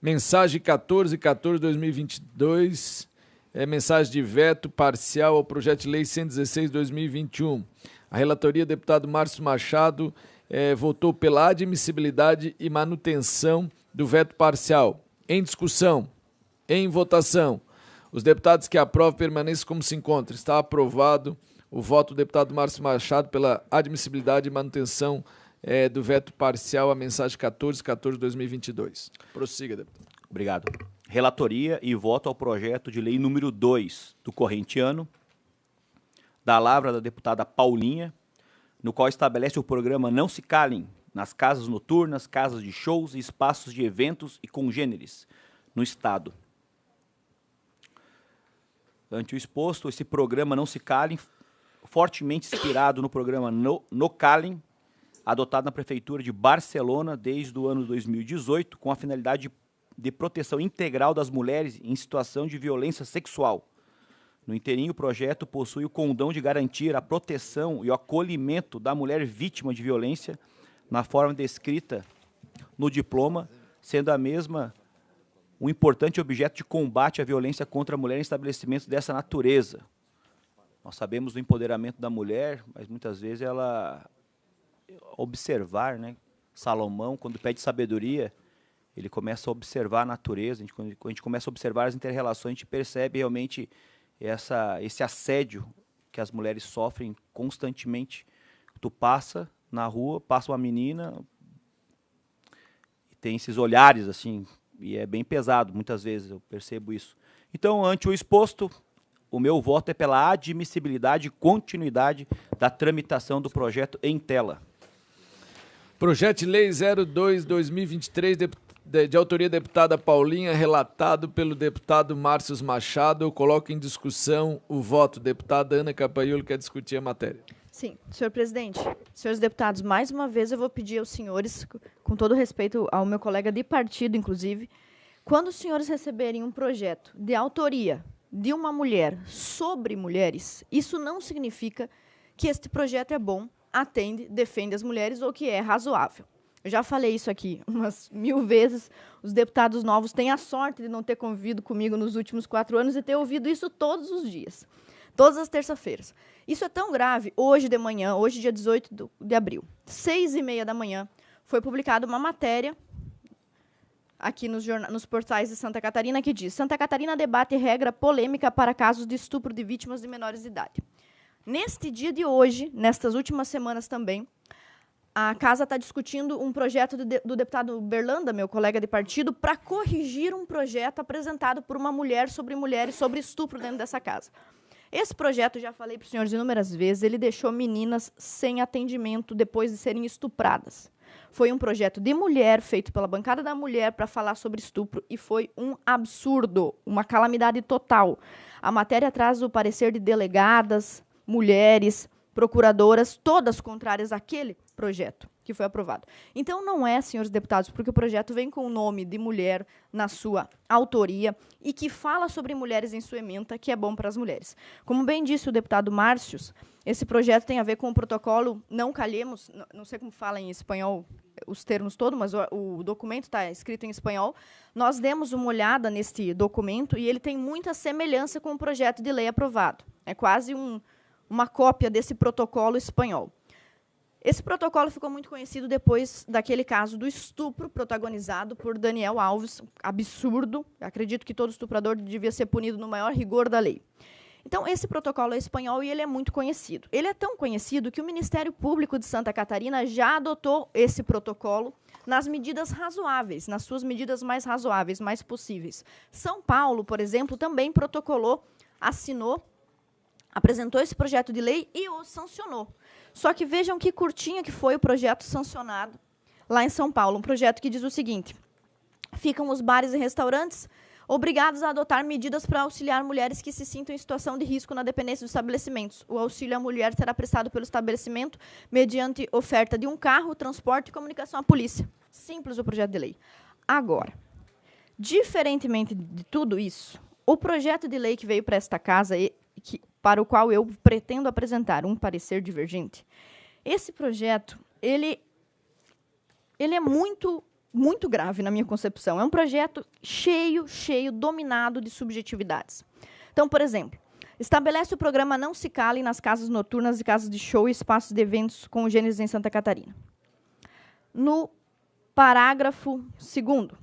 Mensagem 14/14/2022, mensagem de veto parcial ao projeto de lei 116/2021. A relatoria, deputado Márcio Machado, votou pela admissibilidade e manutenção do veto parcial. Em discussão, em votação, os deputados que aprovam permaneçam como se encontram. Está aprovado o voto do deputado Márcio Machado pela admissibilidade e manutenção do veto parcial à mensagem 14/14/2022. Prossiga, deputado. Obrigado. Relatoria e voto ao projeto de lei número 2 do corrente ano, da lavra da deputada Paulinha, no qual estabelece o programa Não Se Calem nas casas noturnas, casas de shows e espaços de eventos e congêneres no Estado. Ante o exposto, esse programa Não Se Calem, fortemente inspirado no programa No Calem, adotado na Prefeitura de Barcelona desde o ano 2018, com a finalidade de proteção integral das mulheres em situação de violência sexual. No inteirinho, o projeto possui o condão de garantir a proteção e o acolhimento da mulher vítima de violência na forma descrita no diploma, sendo a mesma um importante objeto de combate à violência contra a mulher em estabelecimentos dessa natureza. Nós sabemos do empoderamento da mulher, mas muitas vezes ela observar, né? Salomão, quando pede sabedoria, ele começa a observar a natureza. Quando a gente começa a observar as inter-relações, a gente percebe realmente esse assédio que as mulheres sofrem constantemente. Tu passa na rua, passa uma menina e tem esses olhares assim, e é bem pesado, muitas vezes eu percebo isso. Então, ante o exposto, o meu voto é pela admissibilidade e continuidade da tramitação do projeto em tela. Projeto de lei 02/2023, de autoria da deputada Paulinha, relatado pelo deputado Márcio Machado. Eu coloco em discussão o voto. Deputada Ana Capaiolo quer discutir a matéria. Sim, senhor presidente, senhores deputados, mais uma vez eu vou pedir aos senhores, com todo respeito ao meu colega de partido, inclusive, quando os senhores receberem um projeto de autoria de uma mulher sobre mulheres, isso não significa que este projeto é bom, atende, defende as mulheres ou que é razoável. Eu já falei isso aqui umas 1000 vezes. Os deputados novos têm a sorte de não ter convivido comigo nos últimos 4 anos e ter ouvido isso todos os dias, todas as terças-feiras. Isso é tão grave. Hoje de manhã, hoje dia 18 de abril, 6h30 da manhã, foi publicada uma matéria aqui nos portais de Santa Catarina que diz: Santa Catarina debate regra polêmica para casos de estupro de vítimas de menores de idade. Neste dia de hoje, nestas últimas semanas também, a Casa está discutindo um projeto do deputado Berlanda, meu colega de partido, para corrigir um projeto apresentado por uma mulher sobre mulheres, sobre estupro dentro dessa casa. Esse projeto, já falei para os senhores inúmeras vezes, ele deixou meninas sem atendimento depois de serem estupradas. Foi um projeto de mulher, feito pela bancada da mulher, para falar sobre estupro, e foi um absurdo, uma calamidade total. A matéria traz o parecer de delegadas, mulheres, procuradoras, todas contrárias àquele projeto que foi aprovado. Então, não é, senhores deputados, porque o projeto vem com o nome de mulher na sua autoria e que fala sobre mulheres em sua ementa, que é bom para as mulheres. Como bem disse o deputado Márcio, esse projeto tem a ver com o protocolo Não Calhemos, não sei como fala em espanhol os termos todos, mas o documento está escrito em espanhol. Nós demos uma olhada neste documento e ele tem muita semelhança com o projeto de lei aprovado. É quase uma cópia desse protocolo espanhol. Esse protocolo ficou muito conhecido depois daquele caso do estupro protagonizado por Daniel Alves, absurdo. Acredito que todo estuprador devia ser punido no maior rigor da lei. Então, esse protocolo é espanhol e ele é muito conhecido. Ele é tão conhecido que o Ministério Público de Santa Catarina já adotou esse protocolo nas medidas razoáveis, nas suas medidas mais razoáveis, mais possíveis. São Paulo, por exemplo, também protocolou, assinou, apresentou esse projeto de lei e o sancionou. Só que vejam que curtinho que foi o projeto sancionado lá em São Paulo. Um projeto que diz o seguinte: ficam os bares e restaurantes obrigados a adotar medidas para auxiliar mulheres que se sintam em situação de risco na dependência dos estabelecimentos. O auxílio à mulher será prestado pelo estabelecimento mediante oferta de um carro, transporte e comunicação à polícia. Simples o projeto de lei. Agora, diferentemente de tudo isso, o projeto de lei que veio para esta casa, para o qual eu pretendo apresentar um parecer divergente, esse projeto, ele é muito grave na minha concepção. É um projeto cheio, dominado de subjetividades. Então, por exemplo, estabelece o programa Não Se Calem nas casas noturnas e casas de show e espaços de eventos congêneres em Santa Catarina. No parágrafo 2º,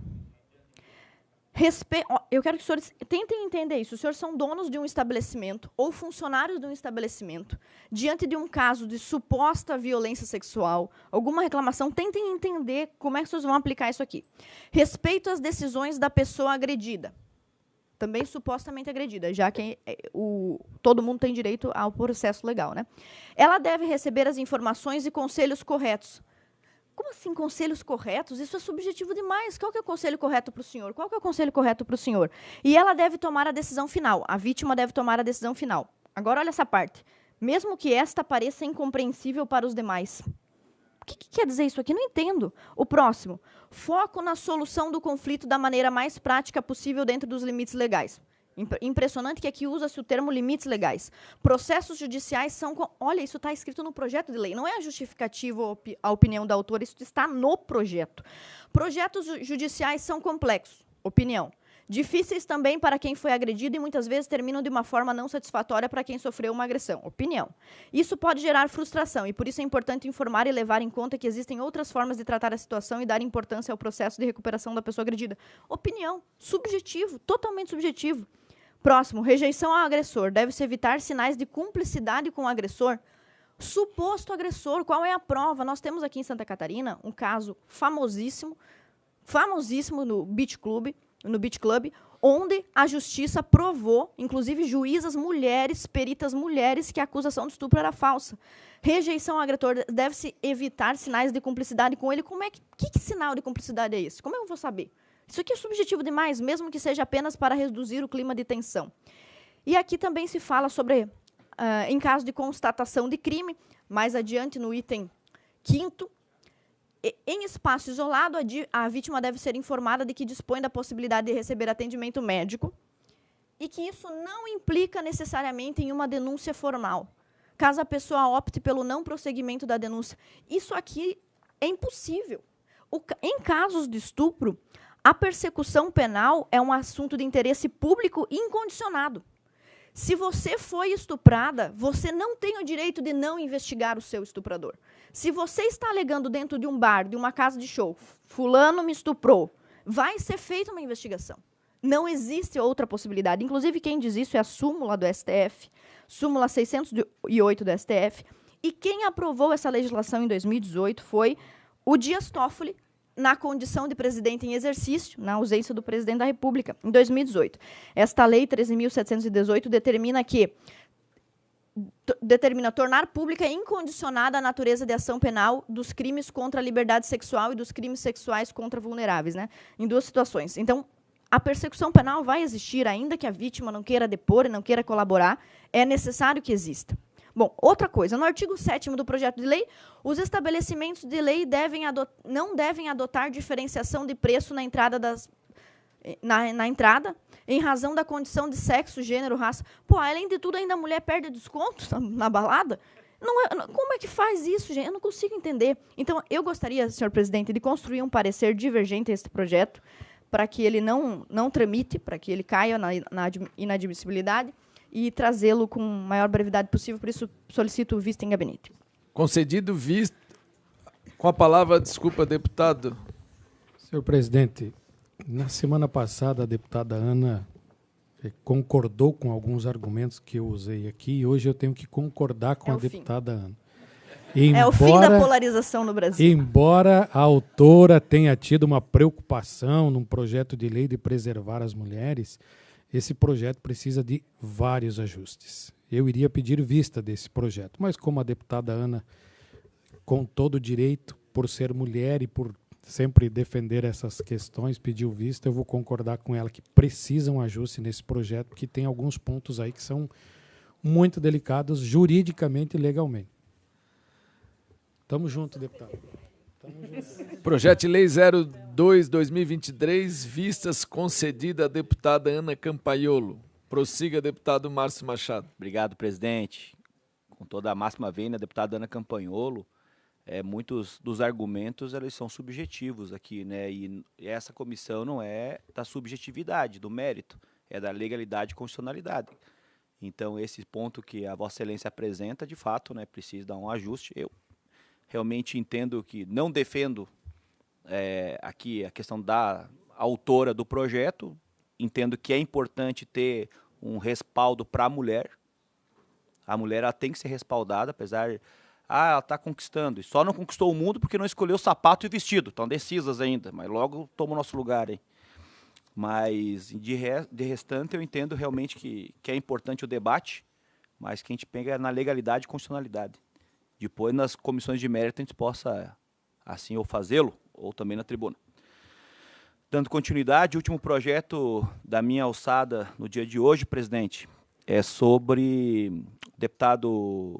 eu quero que os senhores tentem entender isso. Os senhores são donos de um estabelecimento ou funcionários de um estabelecimento, diante de um caso de suposta violência sexual, alguma reclamação, tentem entender como é que vocês vão aplicar isso aqui. Respeito às decisões da pessoa agredida, também supostamente agredida, já que todo mundo tem direito ao processo legal, né? Ela deve receber as informações e conselhos corretos. Como assim, conselhos corretos? Isso é subjetivo demais. Qual que é o conselho correto para o senhor? Qual que é o conselho correto para o senhor? E ela deve tomar a decisão final. A vítima deve tomar a decisão final. Agora, olha essa parte. Mesmo que esta pareça incompreensível para os demais. O que quer dizer isso aqui? Não entendo. O próximo. Foco na solução do conflito da maneira mais prática possível dentro dos limites legais. Impressionante que aqui usa-se o termo limites legais. Processos judiciais são... Olha, isso está escrito no projeto de lei. Não é a justificativa ou a opinião da autora, isso está no projeto. Projetos judiciais são complexos. Opinião. Difíceis também para quem foi agredido e muitas vezes terminam de uma forma não satisfatória para quem sofreu uma agressão. Opinião. Isso pode gerar frustração e por isso é importante informar e levar em conta que existem outras formas de tratar a situação e dar importância ao processo de recuperação da pessoa agredida. Opinião. Subjetivo. Totalmente subjetivo. Próximo, rejeição ao agressor. Deve-se evitar sinais de cumplicidade com o agressor. Suposto agressor, qual é a prova? Nós temos aqui em Santa Catarina um caso famosíssimo no Beach Club, onde a justiça provou, inclusive juízas mulheres, peritas mulheres, que a acusação de estupro era falsa. Rejeição ao agressor, deve-se evitar sinais de cumplicidade com ele. Que sinal de cumplicidade é esse? Como eu vou saber? Isso aqui é subjetivo demais, mesmo que seja apenas para reduzir o clima de tensão. E aqui também se fala sobre, em caso de constatação de crime, mais adiante no item 5º, em espaço isolado, a vítima deve ser informada de que dispõe da possibilidade de receber atendimento médico e que isso não implica necessariamente em uma denúncia formal, caso a pessoa opte pelo não prosseguimento da denúncia. Isso aqui é impossível. Em casos de estupro, a persecução penal é um assunto de interesse público incondicionado. Se você foi estuprada, você não tem o direito de não investigar o seu estuprador. Se você está alegando dentro de um bar, de uma casa de show, fulano me estuprou, vai ser feita uma investigação. Não existe outra possibilidade. Inclusive, quem diz isso é a súmula do STF, súmula 608 do STF, e quem aprovou essa legislação em 2018 foi o Dias Toffoli, na condição de presidente em exercício, na ausência do presidente da República, em 2018. Esta lei 13.718 determina tornar pública e incondicionada a natureza de ação penal dos crimes contra a liberdade sexual e dos crimes sexuais contra vulneráveis, né? Em duas situações. Então, a persecução penal vai existir, ainda que a vítima não queira depor e não queira colaborar, é necessário que exista. Bom, outra coisa, no artigo 7º do projeto de lei, os estabelecimentos de lei não devem adotar diferenciação de preço na entrada, em razão da condição de sexo, gênero, raça. Pô, além de tudo, ainda a mulher perde desconto na balada? Como é que faz isso, gente? Eu não consigo entender. Então, eu gostaria, senhor presidente, de construir um parecer divergente a este projeto, para que ele não tramite, para que ele caia na inadmissibilidade, e trazê-lo com a maior brevidade possível. Por isso, solicito vista em gabinete. Concedido vista. Com a palavra, desculpa, deputado. Senhor presidente, na semana passada, a deputada Ana concordou com alguns argumentos que eu usei aqui e hoje eu tenho que concordar com a deputada Ana. É o fim da polarização no Brasil. Embora a autora tenha tido uma preocupação num projeto de lei de preservar as mulheres, esse projeto precisa de vários ajustes. Eu iria pedir vista desse projeto, mas como a deputada Ana, com todo o direito, por ser mulher e por sempre defender essas questões, pediu vista, eu vou concordar com ela que precisa um ajuste nesse projeto, porque tem alguns pontos aí que são muito delicados juridicamente e legalmente. Tamo junto, deputado. Tamo junto. Projeto de Lei 02/2023, vistas concedida à deputada Ana Campaiolo. Prossiga, deputado Márcio Machado. Obrigado, presidente. Com toda a máxima vênia, deputada Ana Campaiolo, muitos dos argumentos eles são subjetivos aqui, né? E essa comissão não é da subjetividade, do mérito, é da legalidade e constitucionalidade. Então, esse ponto que a Vossa Excelência apresenta, de fato, né, precisa dar um ajuste. Eu realmente entendo que não defendo aqui a questão da autora do projeto, entendo que é importante ter um respaldo para a mulher. A mulher ela tem que ser respaldada, apesar... ela está conquistando. E só não conquistou o mundo porque não escolheu sapato e vestido. Estão decisas ainda, mas logo toma o nosso lugar. Hein? Mas, de restante, eu entendo realmente que é importante o debate, mas que a gente pega na legalidade e constitucionalidade. Depois, nas comissões de mérito, a gente possa, assim, ou fazê-lo, ou também na tribuna. Dando continuidade, o último projeto da minha alçada no dia de hoje, presidente, é sobre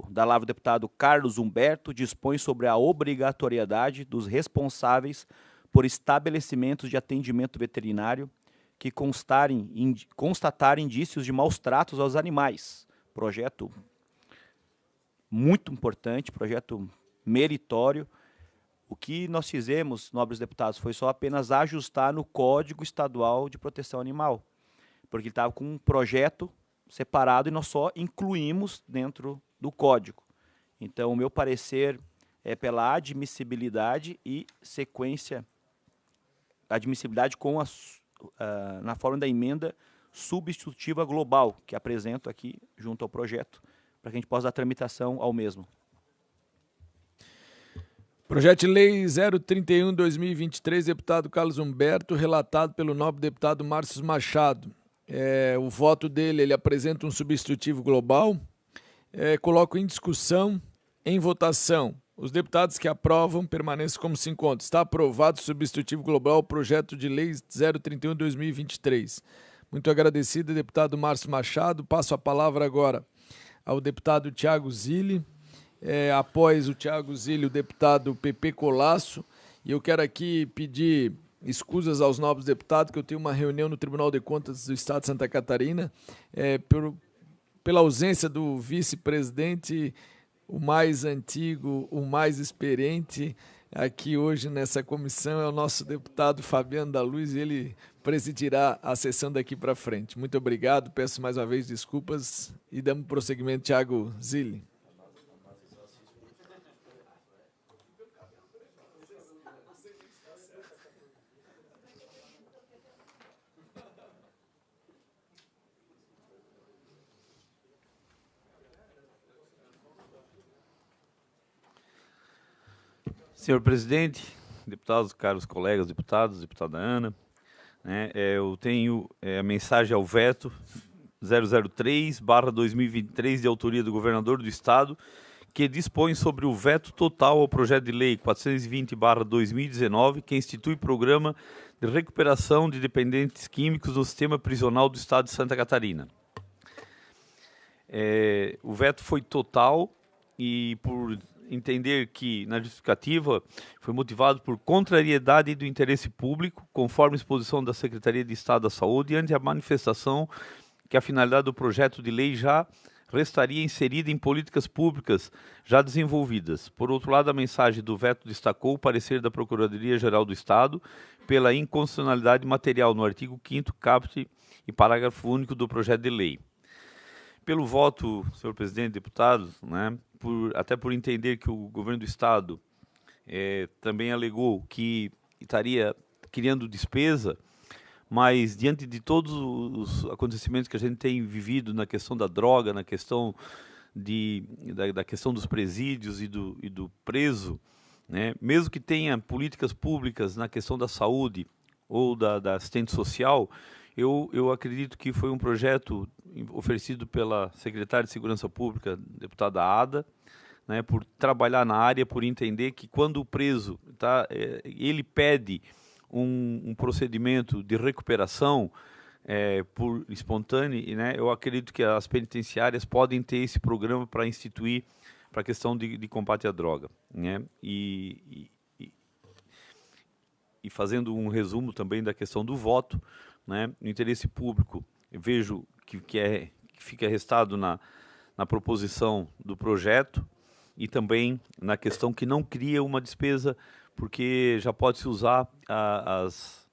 da Lavra, o deputado Carlos Humberto dispõe sobre a obrigatoriedade dos responsáveis por estabelecimentos de atendimento veterinário que constatarem indícios de maus tratos aos animais. Projeto muito importante, projeto meritório. O que nós fizemos, nobres deputados, foi só apenas ajustar no Código Estadual de Proteção Animal, porque ele estava com um projeto separado e nós só incluímos dentro do código. Então, o meu parecer é pela admissibilidade e sequência, admissibilidade na forma da emenda substitutiva global, que apresento aqui junto ao projeto, para que a gente possa dar tramitação ao mesmo. Projeto de Lei 031/2023, deputado Carlos Humberto, relatado pelo nobre deputado Márcio Machado. O voto dele, ele apresenta um substitutivo global. Coloco em discussão, em votação. Os deputados que aprovam permanecem como se encontram. Está aprovado o substitutivo global, projeto de lei 031/2023. Muito agradecido, deputado Márcio Machado. Passo a palavra agora ao deputado Thiago Zilli. Após o Thiago Zilli, o deputado Pepe Colasso. E eu quero aqui pedir escusas aos nobres deputados, que eu tenho uma reunião no Tribunal de Contas do Estado de Santa Catarina, pela ausência do vice-presidente, o mais antigo, o mais experiente aqui hoje nessa comissão é o nosso deputado Fabiano da Luz, e ele presidirá a sessão daqui para frente. Muito obrigado, peço mais uma vez desculpas e damos prosseguimento, Thiago Zilli. Senhor presidente, deputados, caros colegas deputados, deputada Ana, eu tenho a mensagem ao veto 003/2023, de autoria do governador do Estado, que dispõe sobre o veto total ao projeto de lei 420/2019, que institui programa de recuperação de dependentes químicos no sistema prisional do Estado de Santa Catarina. O veto foi total e, por entender que, na justificativa, foi motivado por contrariedade do interesse público, conforme exposição da Secretaria de Estado da Saúde, ante a manifestação que a finalidade do projeto de lei já restaria inserida em políticas públicas já desenvolvidas. Por outro lado, a mensagem do veto destacou o parecer da Procuradoria-Geral do Estado pela inconstitucionalidade material no artigo 5º, caput e parágrafo único do projeto de lei. Pelo voto, senhor presidente, deputados, até por entender que o governo do Estado também alegou que estaria criando despesa, mas diante de todos os acontecimentos que a gente tem vivido na questão da droga, na questão da questão dos presídios e do preso, mesmo que tenha políticas públicas na questão da saúde ou da assistente social, eu acredito que foi um projeto oferecido pela secretária de Segurança Pública, deputada Ada, né, por trabalhar na área, por entender que quando o preso ele pede um procedimento de recuperação por espontâneo, né, eu acredito que as penitenciárias podem ter esse programa para instituir para a questão de combate à droga, né, e fazendo um resumo também da questão do voto, né, no interesse público, eu vejo que fica restado na proposição do projeto e também na questão que não cria uma despesa, porque já pode-se usar as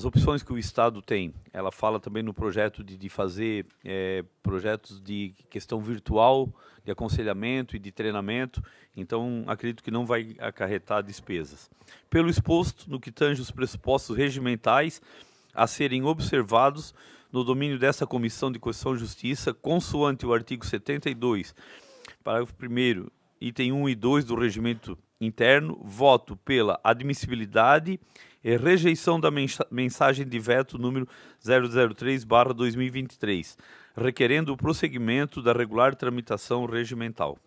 opções que o Estado tem. Ela fala também no projeto de fazer projetos de questão virtual, de aconselhamento e de treinamento, então acredito que não vai acarretar despesas. Pelo exposto, no que tange os pressupostos regimentais a serem observados no domínio dessa Comissão de Constituição e Justiça, consoante o artigo 72, parágrafo 1º, item 1 e 2 do Regimento Interno, voto pela admissibilidade e rejeição da mensagem de veto número 003/2023, requerendo o prosseguimento da regular tramitação regimental.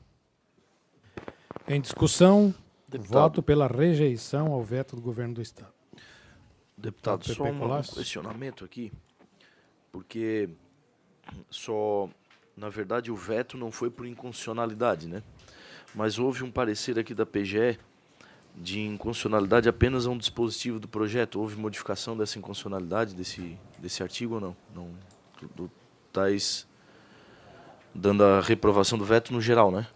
Em discussão, Deputado. voto pela rejeição ao veto do Governo do Estado. Deputado, só um questionamento aqui, porque na verdade, o veto não foi por inconstitucionalidade, né? Mas houve um parecer aqui da PGE de inconstitucionalidade apenas a um dispositivo do projeto. Houve modificação dessa inconstitucionalidade desse artigo ou não? Não, tu estás dando a reprovação do veto no geral, né?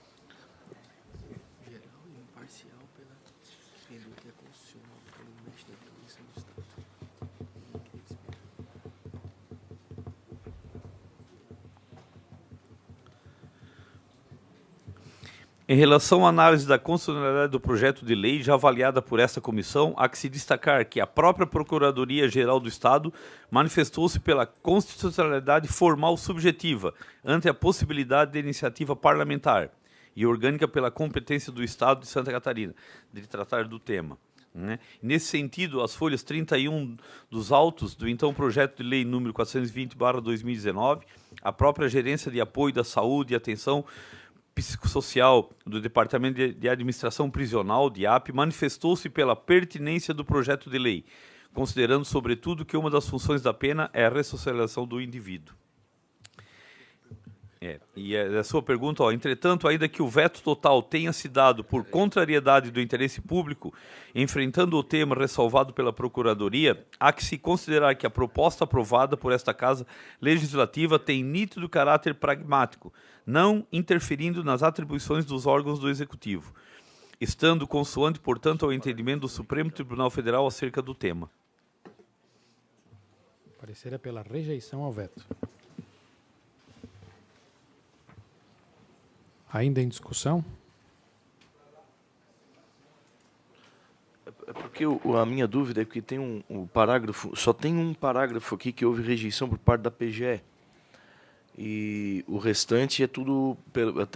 Em relação à análise da constitucionalidade do projeto de lei, já avaliada por esta comissão, há que se destacar que a própria Procuradoria-Geral do Estado manifestou-se pela constitucionalidade formal subjetiva ante a possibilidade de iniciativa parlamentar e orgânica pela competência do Estado de Santa Catarina de tratar do tema, né? Nesse sentido, as folhas 31 dos autos do então projeto de lei número 420/2019, a própria Gerência de Apoio da Saúde e Atenção Psicossocial do Departamento de Administração Prisional, DIAP, manifestou-se pela pertinência do projeto de lei, considerando, sobretudo, que uma das funções da pena é a ressocialização do indivíduo. E a sua pergunta, entretanto, ainda que o veto total tenha se dado por contrariedade do interesse público, enfrentando o tema ressalvado pela Procuradoria, há que se considerar que a proposta aprovada por esta Casa Legislativa tem nítido caráter pragmático, não interferindo nas atribuições dos órgãos do Executivo, estando consoante, portanto, ao entendimento do Supremo Tribunal Federal acerca do tema. O parecer é pela rejeição ao veto. Ainda em discussão? É porque a minha dúvida é que tem um parágrafo, só tem um parágrafo aqui que houve rejeição por parte da PGE. E o restante é tudo,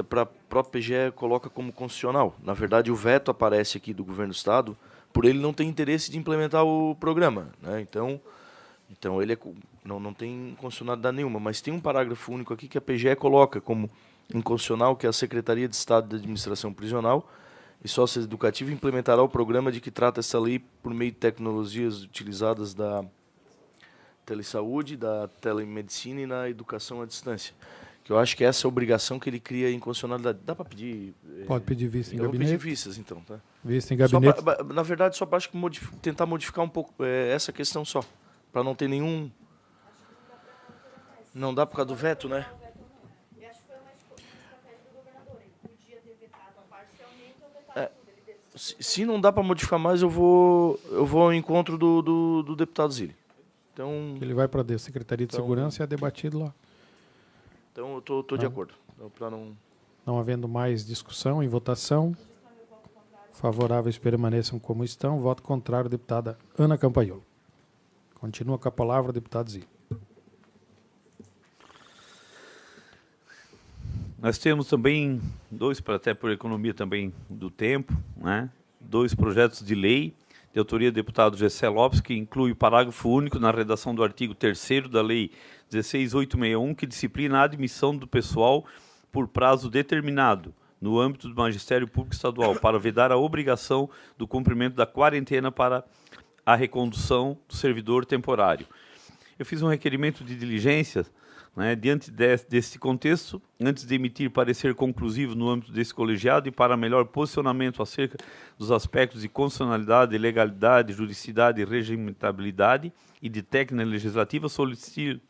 para a própria PGE coloca como constitucional. Na verdade, o veto aparece aqui do Governo do Estado por ele não ter interesse de implementar o programa, né? Então ele não tem constitucionalidade nenhuma, mas tem um parágrafo único aqui que a PGE coloca como inconstitucional, que é a Secretaria de Estado de Administração Prisional e Socioeducativa implementará o programa de que trata essa lei por meio de tecnologias utilizadas da telesaúde, da telemedicina e na educação à distância. Que eu acho que essa é a obrigação que ele cria em constitucionalidade. Dá para pedir? Pode pedir vista em eu gabinete. vou pedir vistas, então, tá? Vista em gabinete. Na verdade, só para tentar modificar um pouco essa questão só, para não ter nenhum... Não dá por causa do veto, né? Se não dá para modificar mais, eu vou ao encontro do deputado Zilli. Então, ele vai para a Secretaria de Segurança e é debatido lá. Então eu tô de acordo. Não havendo mais discussão e votação, favoráveis permaneçam como estão. Voto contrário, deputada Ana Campaiolo. Continua com a palavra, deputado Zilli. Nós temos também até por economia também do tempo, né? 2 projetos de lei de autoria do deputado Gessé Lopes, que inclui o parágrafo único na redação do artigo 3º da Lei 16.861, que disciplina a admissão do pessoal por prazo determinado, no âmbito do Magistério Público Estadual, para vedar a obrigação do cumprimento da quarentena para a recondução do servidor temporário. Eu fiz um requerimento de diligência, né, diante desse contexto, antes de emitir parecer conclusivo no âmbito desse colegiado e para melhor posicionamento acerca dos aspectos de constitucionalidade, legalidade, juridicidade, regimentabilidade e de técnica legislativa, solicito,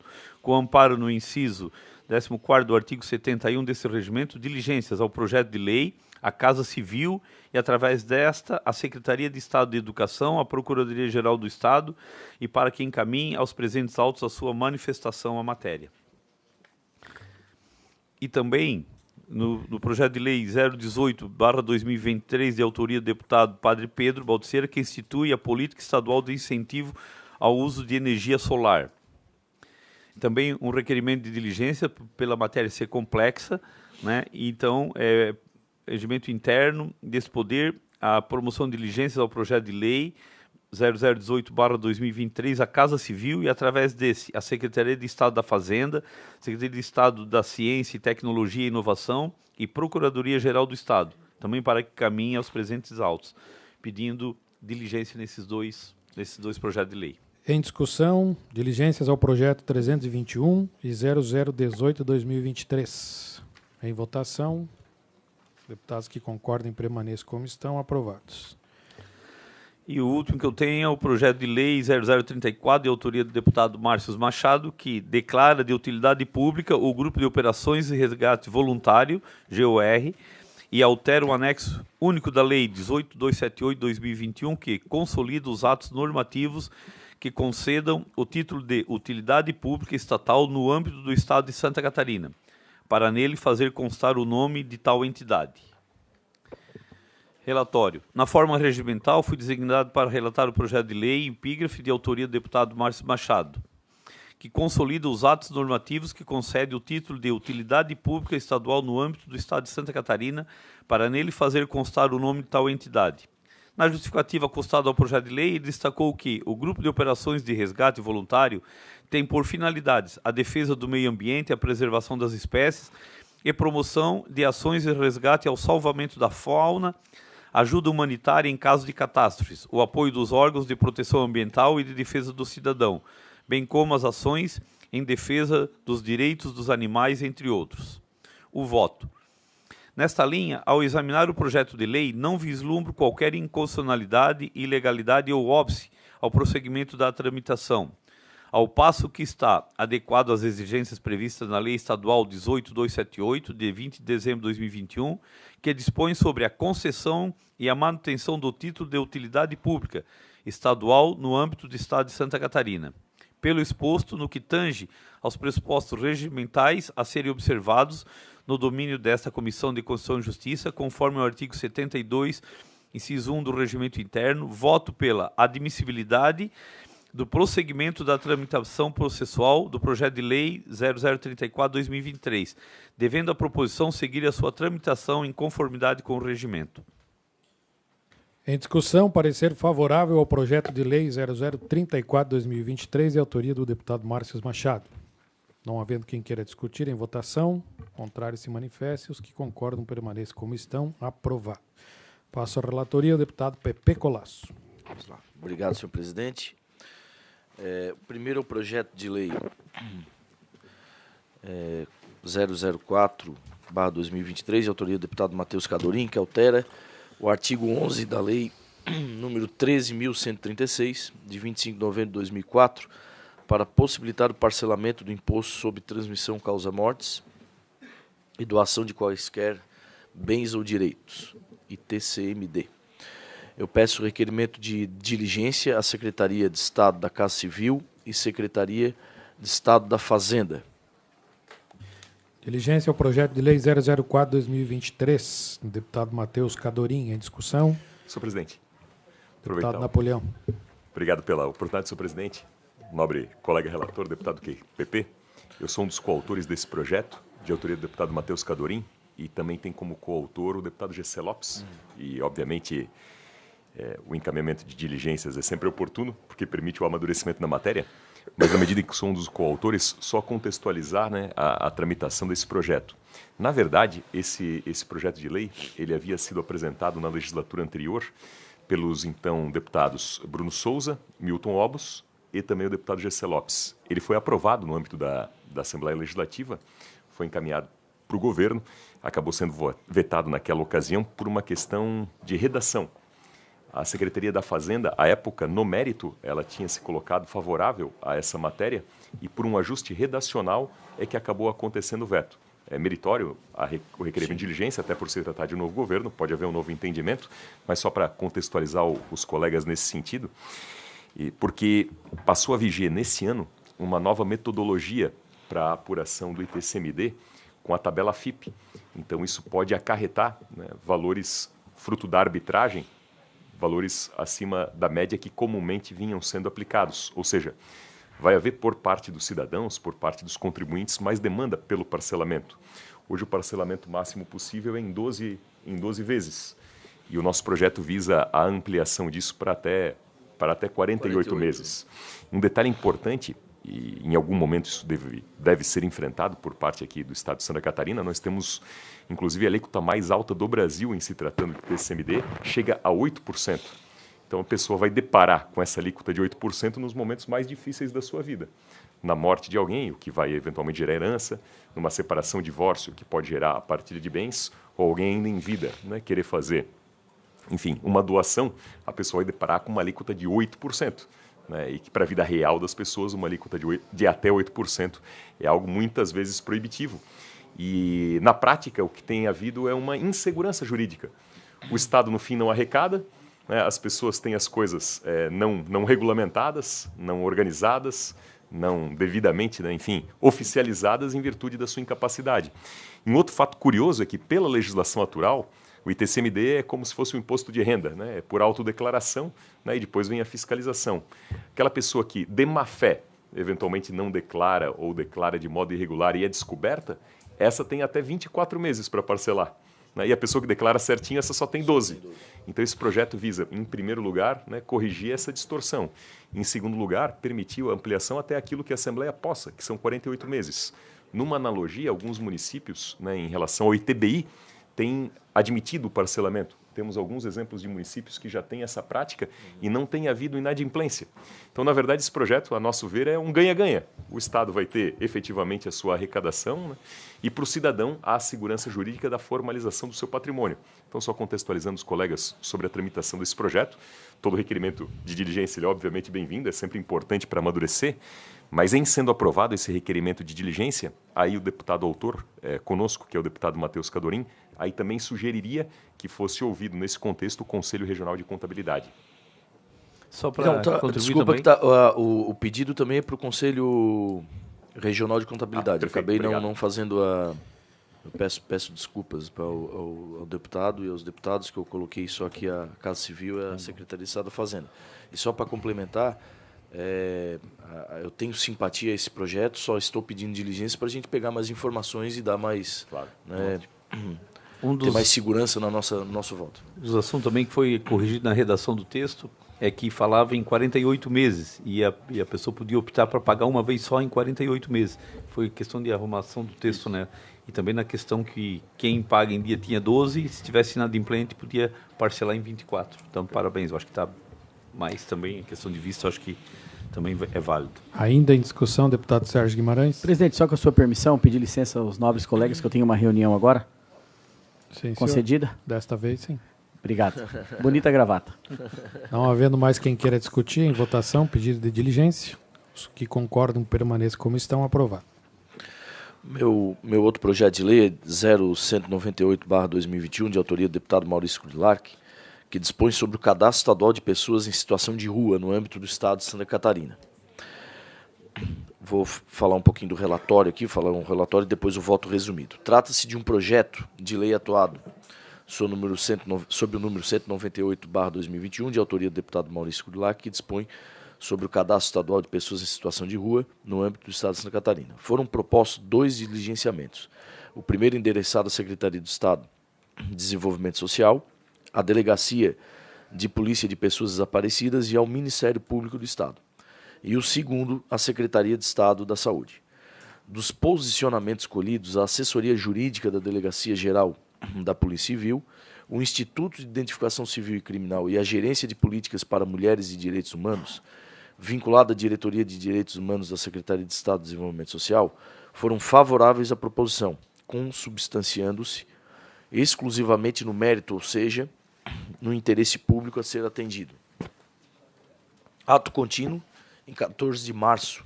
com amparo no inciso 14º do artigo 71 desse regimento, diligências ao projeto de lei, à Casa Civil e, através desta, à Secretaria de Estado de Educação, à Procuradoria-Geral do Estado e para que encaminhe aos presentes autos a sua manifestação à matéria. E também, no projeto de lei 018/2023, de autoria do deputado Padre Pedro Baldiceira, que institui a política estadual de incentivo ao uso de energia solar. Também um requerimento de diligência pela matéria ser complexa, né? Então, regimento interno desse poder, a promoção de diligências ao projeto de lei 0018/2023, a Casa Civil e, através desse, a Secretaria de Estado da Fazenda, Secretaria de Estado da Ciência, Tecnologia e Inovação e Procuradoria-Geral do Estado, também para que caminhe aos presentes autos, pedindo diligência nesses dois projetos de lei. Em discussão, diligências ao projeto 321 e 0018/2023. Em votação, deputados que concordem permaneçam como estão, aprovados. E o último que eu tenho é o projeto de lei 0034, de autoria do deputado Márcio Machado, que declara de utilidade pública o Grupo de Operações e Resgate Voluntário, GOR, e altera o anexo único da Lei 18.278/2021, que consolida os atos normativos que concedam o título de utilidade pública estatal no âmbito do Estado de Santa Catarina, para nele fazer constar o nome de tal entidade. Relatório. Na forma regimental, fui designado para relatar o projeto de lei em epígrafe de autoria do deputado Márcio Machado, que consolida os atos normativos que concede o título de utilidade pública estadual no âmbito do Estado de Santa Catarina, para nele fazer constar o nome de tal entidade. Na justificativa acostada ao projeto de lei, ele destacou que o Grupo de Operações de Resgate Voluntário tem por finalidades a defesa do meio ambiente, a preservação das espécies e promoção de ações de resgate ao salvamento da fauna, ajuda humanitária em caso de catástrofes, o apoio dos órgãos de proteção ambiental e de defesa do cidadão, bem como as ações em defesa dos direitos dos animais, entre outros. O voto. Nesta linha, ao examinar o projeto de lei, não vislumbro qualquer inconstitucionalidade, ilegalidade ou óbice ao prosseguimento da tramitação, ao passo que está adequado às exigências previstas na Lei Estadual 18.278, de 20 de dezembro de 2021, que dispõe sobre a concessão e a manutenção do título de utilidade pública estadual no âmbito do Estado de Santa Catarina. Pelo exposto, no que tange aos pressupostos regimentais a serem observados no domínio desta Comissão de Constituição e Justiça, conforme o artigo 72, inciso 1 do Regimento Interno, voto pela admissibilidade do prosseguimento da tramitação processual do projeto de lei 0034/2023, devendo a proposição seguir a sua tramitação em conformidade com o regimento. Em discussão, parecer favorável ao projeto de lei 0034/2023, de autoria do deputado Márcio Machado. Não havendo quem queira discutir, em votação, contrário se manifeste, os que concordam permaneçam como estão, aprovado. Passo a relatoria ao deputado Pepe Colasso. Vamos lá. Obrigado, senhor presidente. O primeiro é o projeto de lei 004/2023, de autoria do deputado Matheus Cadorim, que altera o artigo 11 da lei número 13.136, de 25 de novembro de 2004, para possibilitar o parcelamento do imposto sobre transmissão causa-mortes e doação de quaisquer bens ou direitos, ITCMD. Eu peço requerimento de diligência à Secretaria de Estado da Casa Civil e Secretaria de Estado da Fazenda. Diligência ao projeto de lei 004/2023, do deputado Matheus Cadorim. Em discussão. Senhor presidente. Deputado Napoleão. Obrigado pela oportunidade, senhor presidente. Nobre colega relator, deputado PP. Eu sou um dos coautores desse projeto, de autoria do deputado Matheus Cadorim, e também tem como coautor o deputado Gessé Lopes. E, obviamente, o encaminhamento de diligências é sempre oportuno, porque permite o amadurecimento da matéria, mas na medida em que sou um dos coautores, só contextualizar, né, a tramitação desse projeto. Na verdade, esse projeto de lei ele havia sido apresentado na legislatura anterior pelos então deputados Bruno Souza, Milton Obos e também o deputado Gessé Lopes. Ele foi aprovado no âmbito da Assembleia Legislativa, foi encaminhado para o governo, acabou sendo vetado naquela ocasião por uma questão de redação. A Secretaria da Fazenda, à época, no mérito, ela tinha se colocado favorável a essa matéria e por um ajuste redacional é que acabou acontecendo o veto. É meritório o requerimento de diligência, até por se tratar de um novo governo, pode haver um novo entendimento, mas só para contextualizar os colegas nesse sentido, porque passou a viger nesse ano uma nova metodologia para a apuração do ITCMD com a tabela FIP. Então isso pode acarretar, né, valores fruto da arbitragem, valores acima da média que comumente vinham sendo aplicados. Ou seja, vai haver por parte dos cidadãos, por parte dos contribuintes, mais demanda pelo parcelamento. Hoje o parcelamento máximo possível é em 12 vezes. E o nosso projeto visa a ampliação disso para até 48 meses. Um detalhe importante, e em algum momento isso deve ser enfrentado por parte aqui do Estado de Santa Catarina, nós temos, inclusive, a alíquota mais alta do Brasil em se tratando de TCMD, chega a 8%. Então a pessoa vai deparar com essa alíquota de 8% nos momentos mais difíceis da sua vida. Na morte de alguém, o que vai eventualmente gerar herança, numa separação, divórcio, que pode gerar a partilha de bens, ou alguém ainda em vida, né, querer fazer, enfim, uma doação, a pessoa vai deparar com uma alíquota de 8%. Né, e que para a vida real das pessoas, uma alíquota de até 8% é algo muitas vezes proibitivo. E, na prática, o que tem havido é uma insegurança jurídica. O Estado, no fim, não arrecada, né, as pessoas têm as coisas não regulamentadas, não organizadas, não devidamente, né, enfim, oficializadas em virtude da sua incapacidade. Um outro fato curioso é que, pela legislação atual, o ITCMD é como se fosse um imposto de renda, né? É por autodeclaração, né? E depois vem a fiscalização. Aquela pessoa que, de má fé, eventualmente não declara ou declara de modo irregular e é descoberta, essa tem até 24 meses para parcelar. Né? E a pessoa que declara certinho, essa só tem 12. Então esse projeto visa, em primeiro lugar, né, corrigir essa distorção. Em segundo lugar, permitir a ampliação até aquilo que a Assembleia possa, que são 48 meses. Numa analogia, alguns municípios, né, em relação ao ITBI, têm admitido o parcelamento. Temos alguns exemplos de municípios que já têm essa prática e não tem havido inadimplência. Então, na verdade, esse projeto, a nosso ver, é um ganha-ganha. O Estado vai ter efetivamente a sua arrecadação, né? E para o cidadão há a segurança jurídica da formalização do seu patrimônio. Então, só contextualizando os colegas sobre a tramitação desse projeto, todo requerimento de diligência ele é obviamente bem-vindo, é sempre importante para amadurecer, mas em sendo aprovado esse requerimento de diligência, aí o deputado autor conosco, que é o deputado Matheus Cadorim, aí também sugeriria que fosse ouvido nesse contexto o Conselho Regional de Contabilidade. Só para desculpa também. O pedido também é para o Conselho Regional de Contabilidade. Perfeito, acabei obrigado. não fazendo a... Eu peço desculpas ao deputado e aos deputados que eu coloquei só aqui a Casa Civil e a Secretaria de Estado da Fazenda. E só para complementar, eu tenho simpatia a esse projeto, só estou pedindo diligência para a gente pegar mais informações e dar mais... Claro. Né, ter mais segurança no nosso voto. Um dos assuntos também que foi corrigido na redação do texto é que falava em 48 meses e a pessoa podia optar para pagar uma vez só em 48 meses. Foi questão de arrumação do texto, né? E também na questão que quem paga em dia tinha 12 e se tivesse inadimplente podia parcelar em 24. Então, parabéns. Eu acho que está mais também, em questão de vista, eu acho que também é válido. Ainda em discussão, deputado Sérgio Guimarães. Presidente, só com a sua permissão, pedir licença aos nobres colegas que eu tenho uma reunião agora. Sim, concedida? Senhor. Desta vez, sim. Obrigado. Bonita gravata. Não havendo mais quem queira discutir, em votação, pedido de diligência. Os que concordam permaneçam como estão, aprovado. Meu outro projeto de lei é 0198/2021, de autoria do deputado Maurício Kudilark, que dispõe sobre o cadastro estadual de pessoas em situação de rua no âmbito do Estado de Santa Catarina. Vou falar um pouquinho do relatório aqui, falar um relatório e depois o voto resumido. Trata-se de um projeto de lei atuado sob o número 198/2021, de autoria do deputado Maurício Kudilark, que dispõe sobre o cadastro estadual de pessoas em situação de rua no âmbito do Estado de Santa Catarina. Foram propostos 2 diligenciamentos. O primeiro endereçado à Secretaria do Estado de Desenvolvimento Social, à Delegacia de Polícia de Pessoas Desaparecidas e ao Ministério Público do Estado. E o segundo, à Secretaria de Estado da Saúde. dos posicionamentos escolhidos, a assessoria jurídica da Delegacia Geral da Polícia Civil, o Instituto de Identificação Civil e Criminal e a Gerência de Políticas para Mulheres e Direitos Humanos, vinculada à Diretoria de Direitos Humanos da Secretaria de Estado de Desenvolvimento Social, foram favoráveis à proposição, consubstanciando-se exclusivamente no mérito, ou seja, no interesse público a ser atendido. Ato contínuo, em 14 de março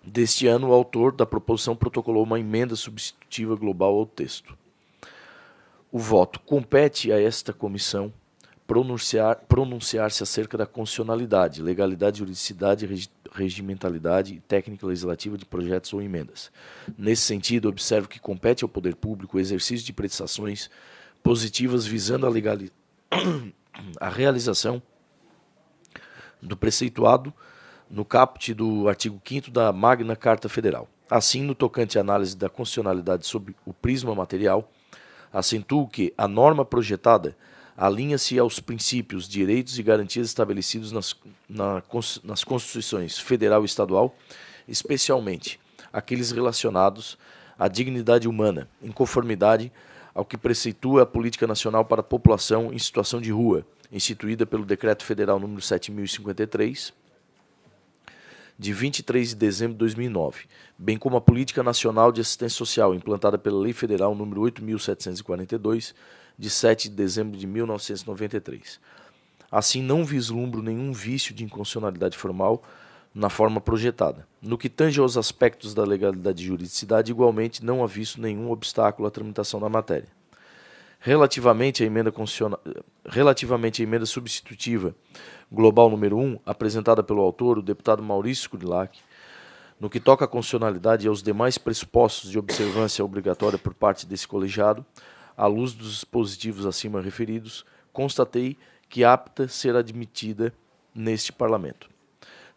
deste ano, o autor da proposição protocolou uma emenda substitutiva global ao texto. O voto compete a esta comissão pronunciar-se acerca da constitucionalidade, legalidade, juridicidade, regimentalidade e técnica legislativa de projetos ou emendas. Nesse sentido, observo que compete ao poder público o exercício de prestações positivas visando a realização do preceituado no caput do artigo 5º da Magna Carta Federal. Assim, no tocante à análise da constitucionalidade sob o prisma material, acentuo que a norma projetada alinha-se aos princípios, direitos e garantias estabelecidos nas Constituições Federal e Estadual, especialmente aqueles relacionados à dignidade humana, em conformidade ao que preceitua a Política Nacional para a População em Situação de Rua, instituída pelo Decreto Federal número 7.053, de 23 de dezembro de 2009, bem como a Política Nacional de Assistência Social, implantada pela Lei Federal número 8.742, de 7 de dezembro de 1993. Assim, não vislumbro nenhum vício de inconstitucionalidade formal na forma projetada. No que tange aos aspectos da legalidade e juridicidade, igualmente não há visto nenhum obstáculo à tramitação da matéria. Relativamente à emenda substitutiva global número 1, apresentada pelo autor, o deputado Maurício Scurlac, no que toca à constitucionalidade e aos demais pressupostos de observância obrigatória por parte desse colegiado, à luz dos dispositivos acima referidos, constatei que apta ser admitida neste Parlamento.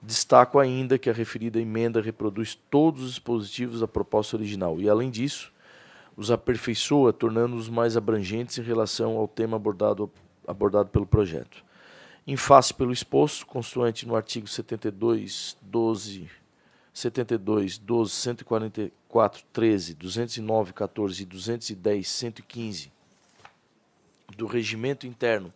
Destaco ainda que a referida emenda reproduz todos os dispositivos da proposta original e, além disso, os aperfeiçoa, tornando-os mais abrangentes em relação ao tema abordado pelo projeto. Em face pelo exposto, consoante no artigo 72, 12, 144, 13, 209, 14 e 210, 115 do regimento interno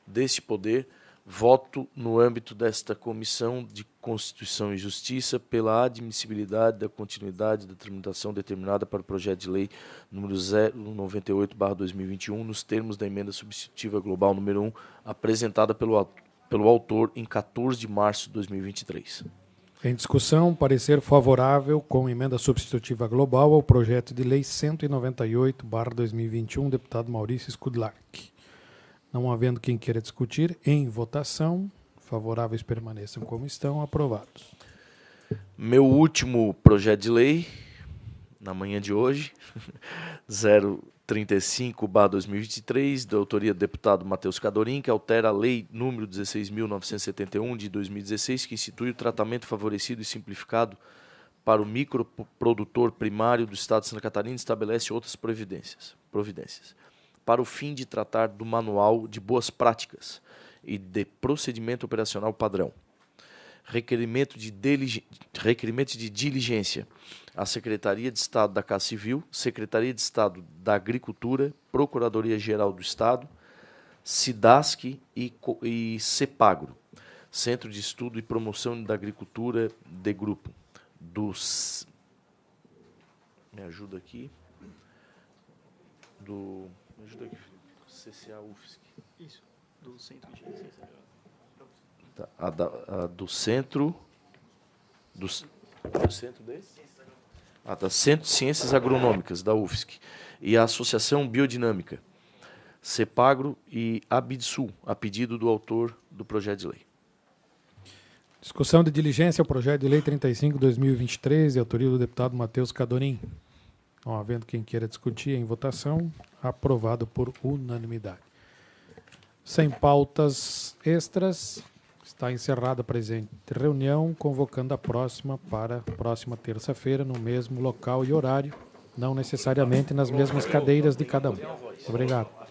deste poder, voto no âmbito desta Comissão de Constituição e Justiça pela admissibilidade da continuidade da tramitação determinada para o projeto de lei número 098/2021 nos termos da emenda substitutiva global número 1, apresentada pelo autor em 14 de março de 2023. Em discussão, parecer favorável com emenda substitutiva global ao projeto de lei 198/2021, deputado Maurício Scurlac. Não havendo quem queira discutir, em votação, favoráveis permaneçam como estão, aprovados. Meu último projeto de lei, na manhã de hoje, 035/2023, da autoria do deputado Matheus Cadorim, que altera a lei número 16.971 de 2016, que institui o tratamento favorecido e simplificado para o microprodutor primário do Estado de Santa Catarina e estabelece outras providências. Para o fim de tratar do Manual de Boas Práticas e de Procedimento Operacional Padrão. Requerimento de diligência à Secretaria de Estado da Casa Civil, Secretaria de Estado da Agricultura, Procuradoria-Geral do Estado, SIDASC e CEPAGRO, Centro de Estudo e Promoção da Agricultura de Grupo, me ajuda aqui, CCA UFSC. Isso, do Centro de Ciências. Tá, do Centro... Do Centro de? Da Centro de Ciências Agronômicas, da UFSC. E a Associação Biodinâmica, CEPAGRO e ABIDSUL, a pedido do autor do projeto de lei. Discussão de diligência ao projeto de lei 35/2023, de autoria do deputado Matheus Cadorim. Não havendo quem queira discutir, em votação, aprovado por unanimidade. Sem pautas extras, está encerrada a presente reunião, convocando a próxima para a próxima terça-feira, no mesmo local e horário, não necessariamente nas mesmas cadeiras de cada um. Obrigado.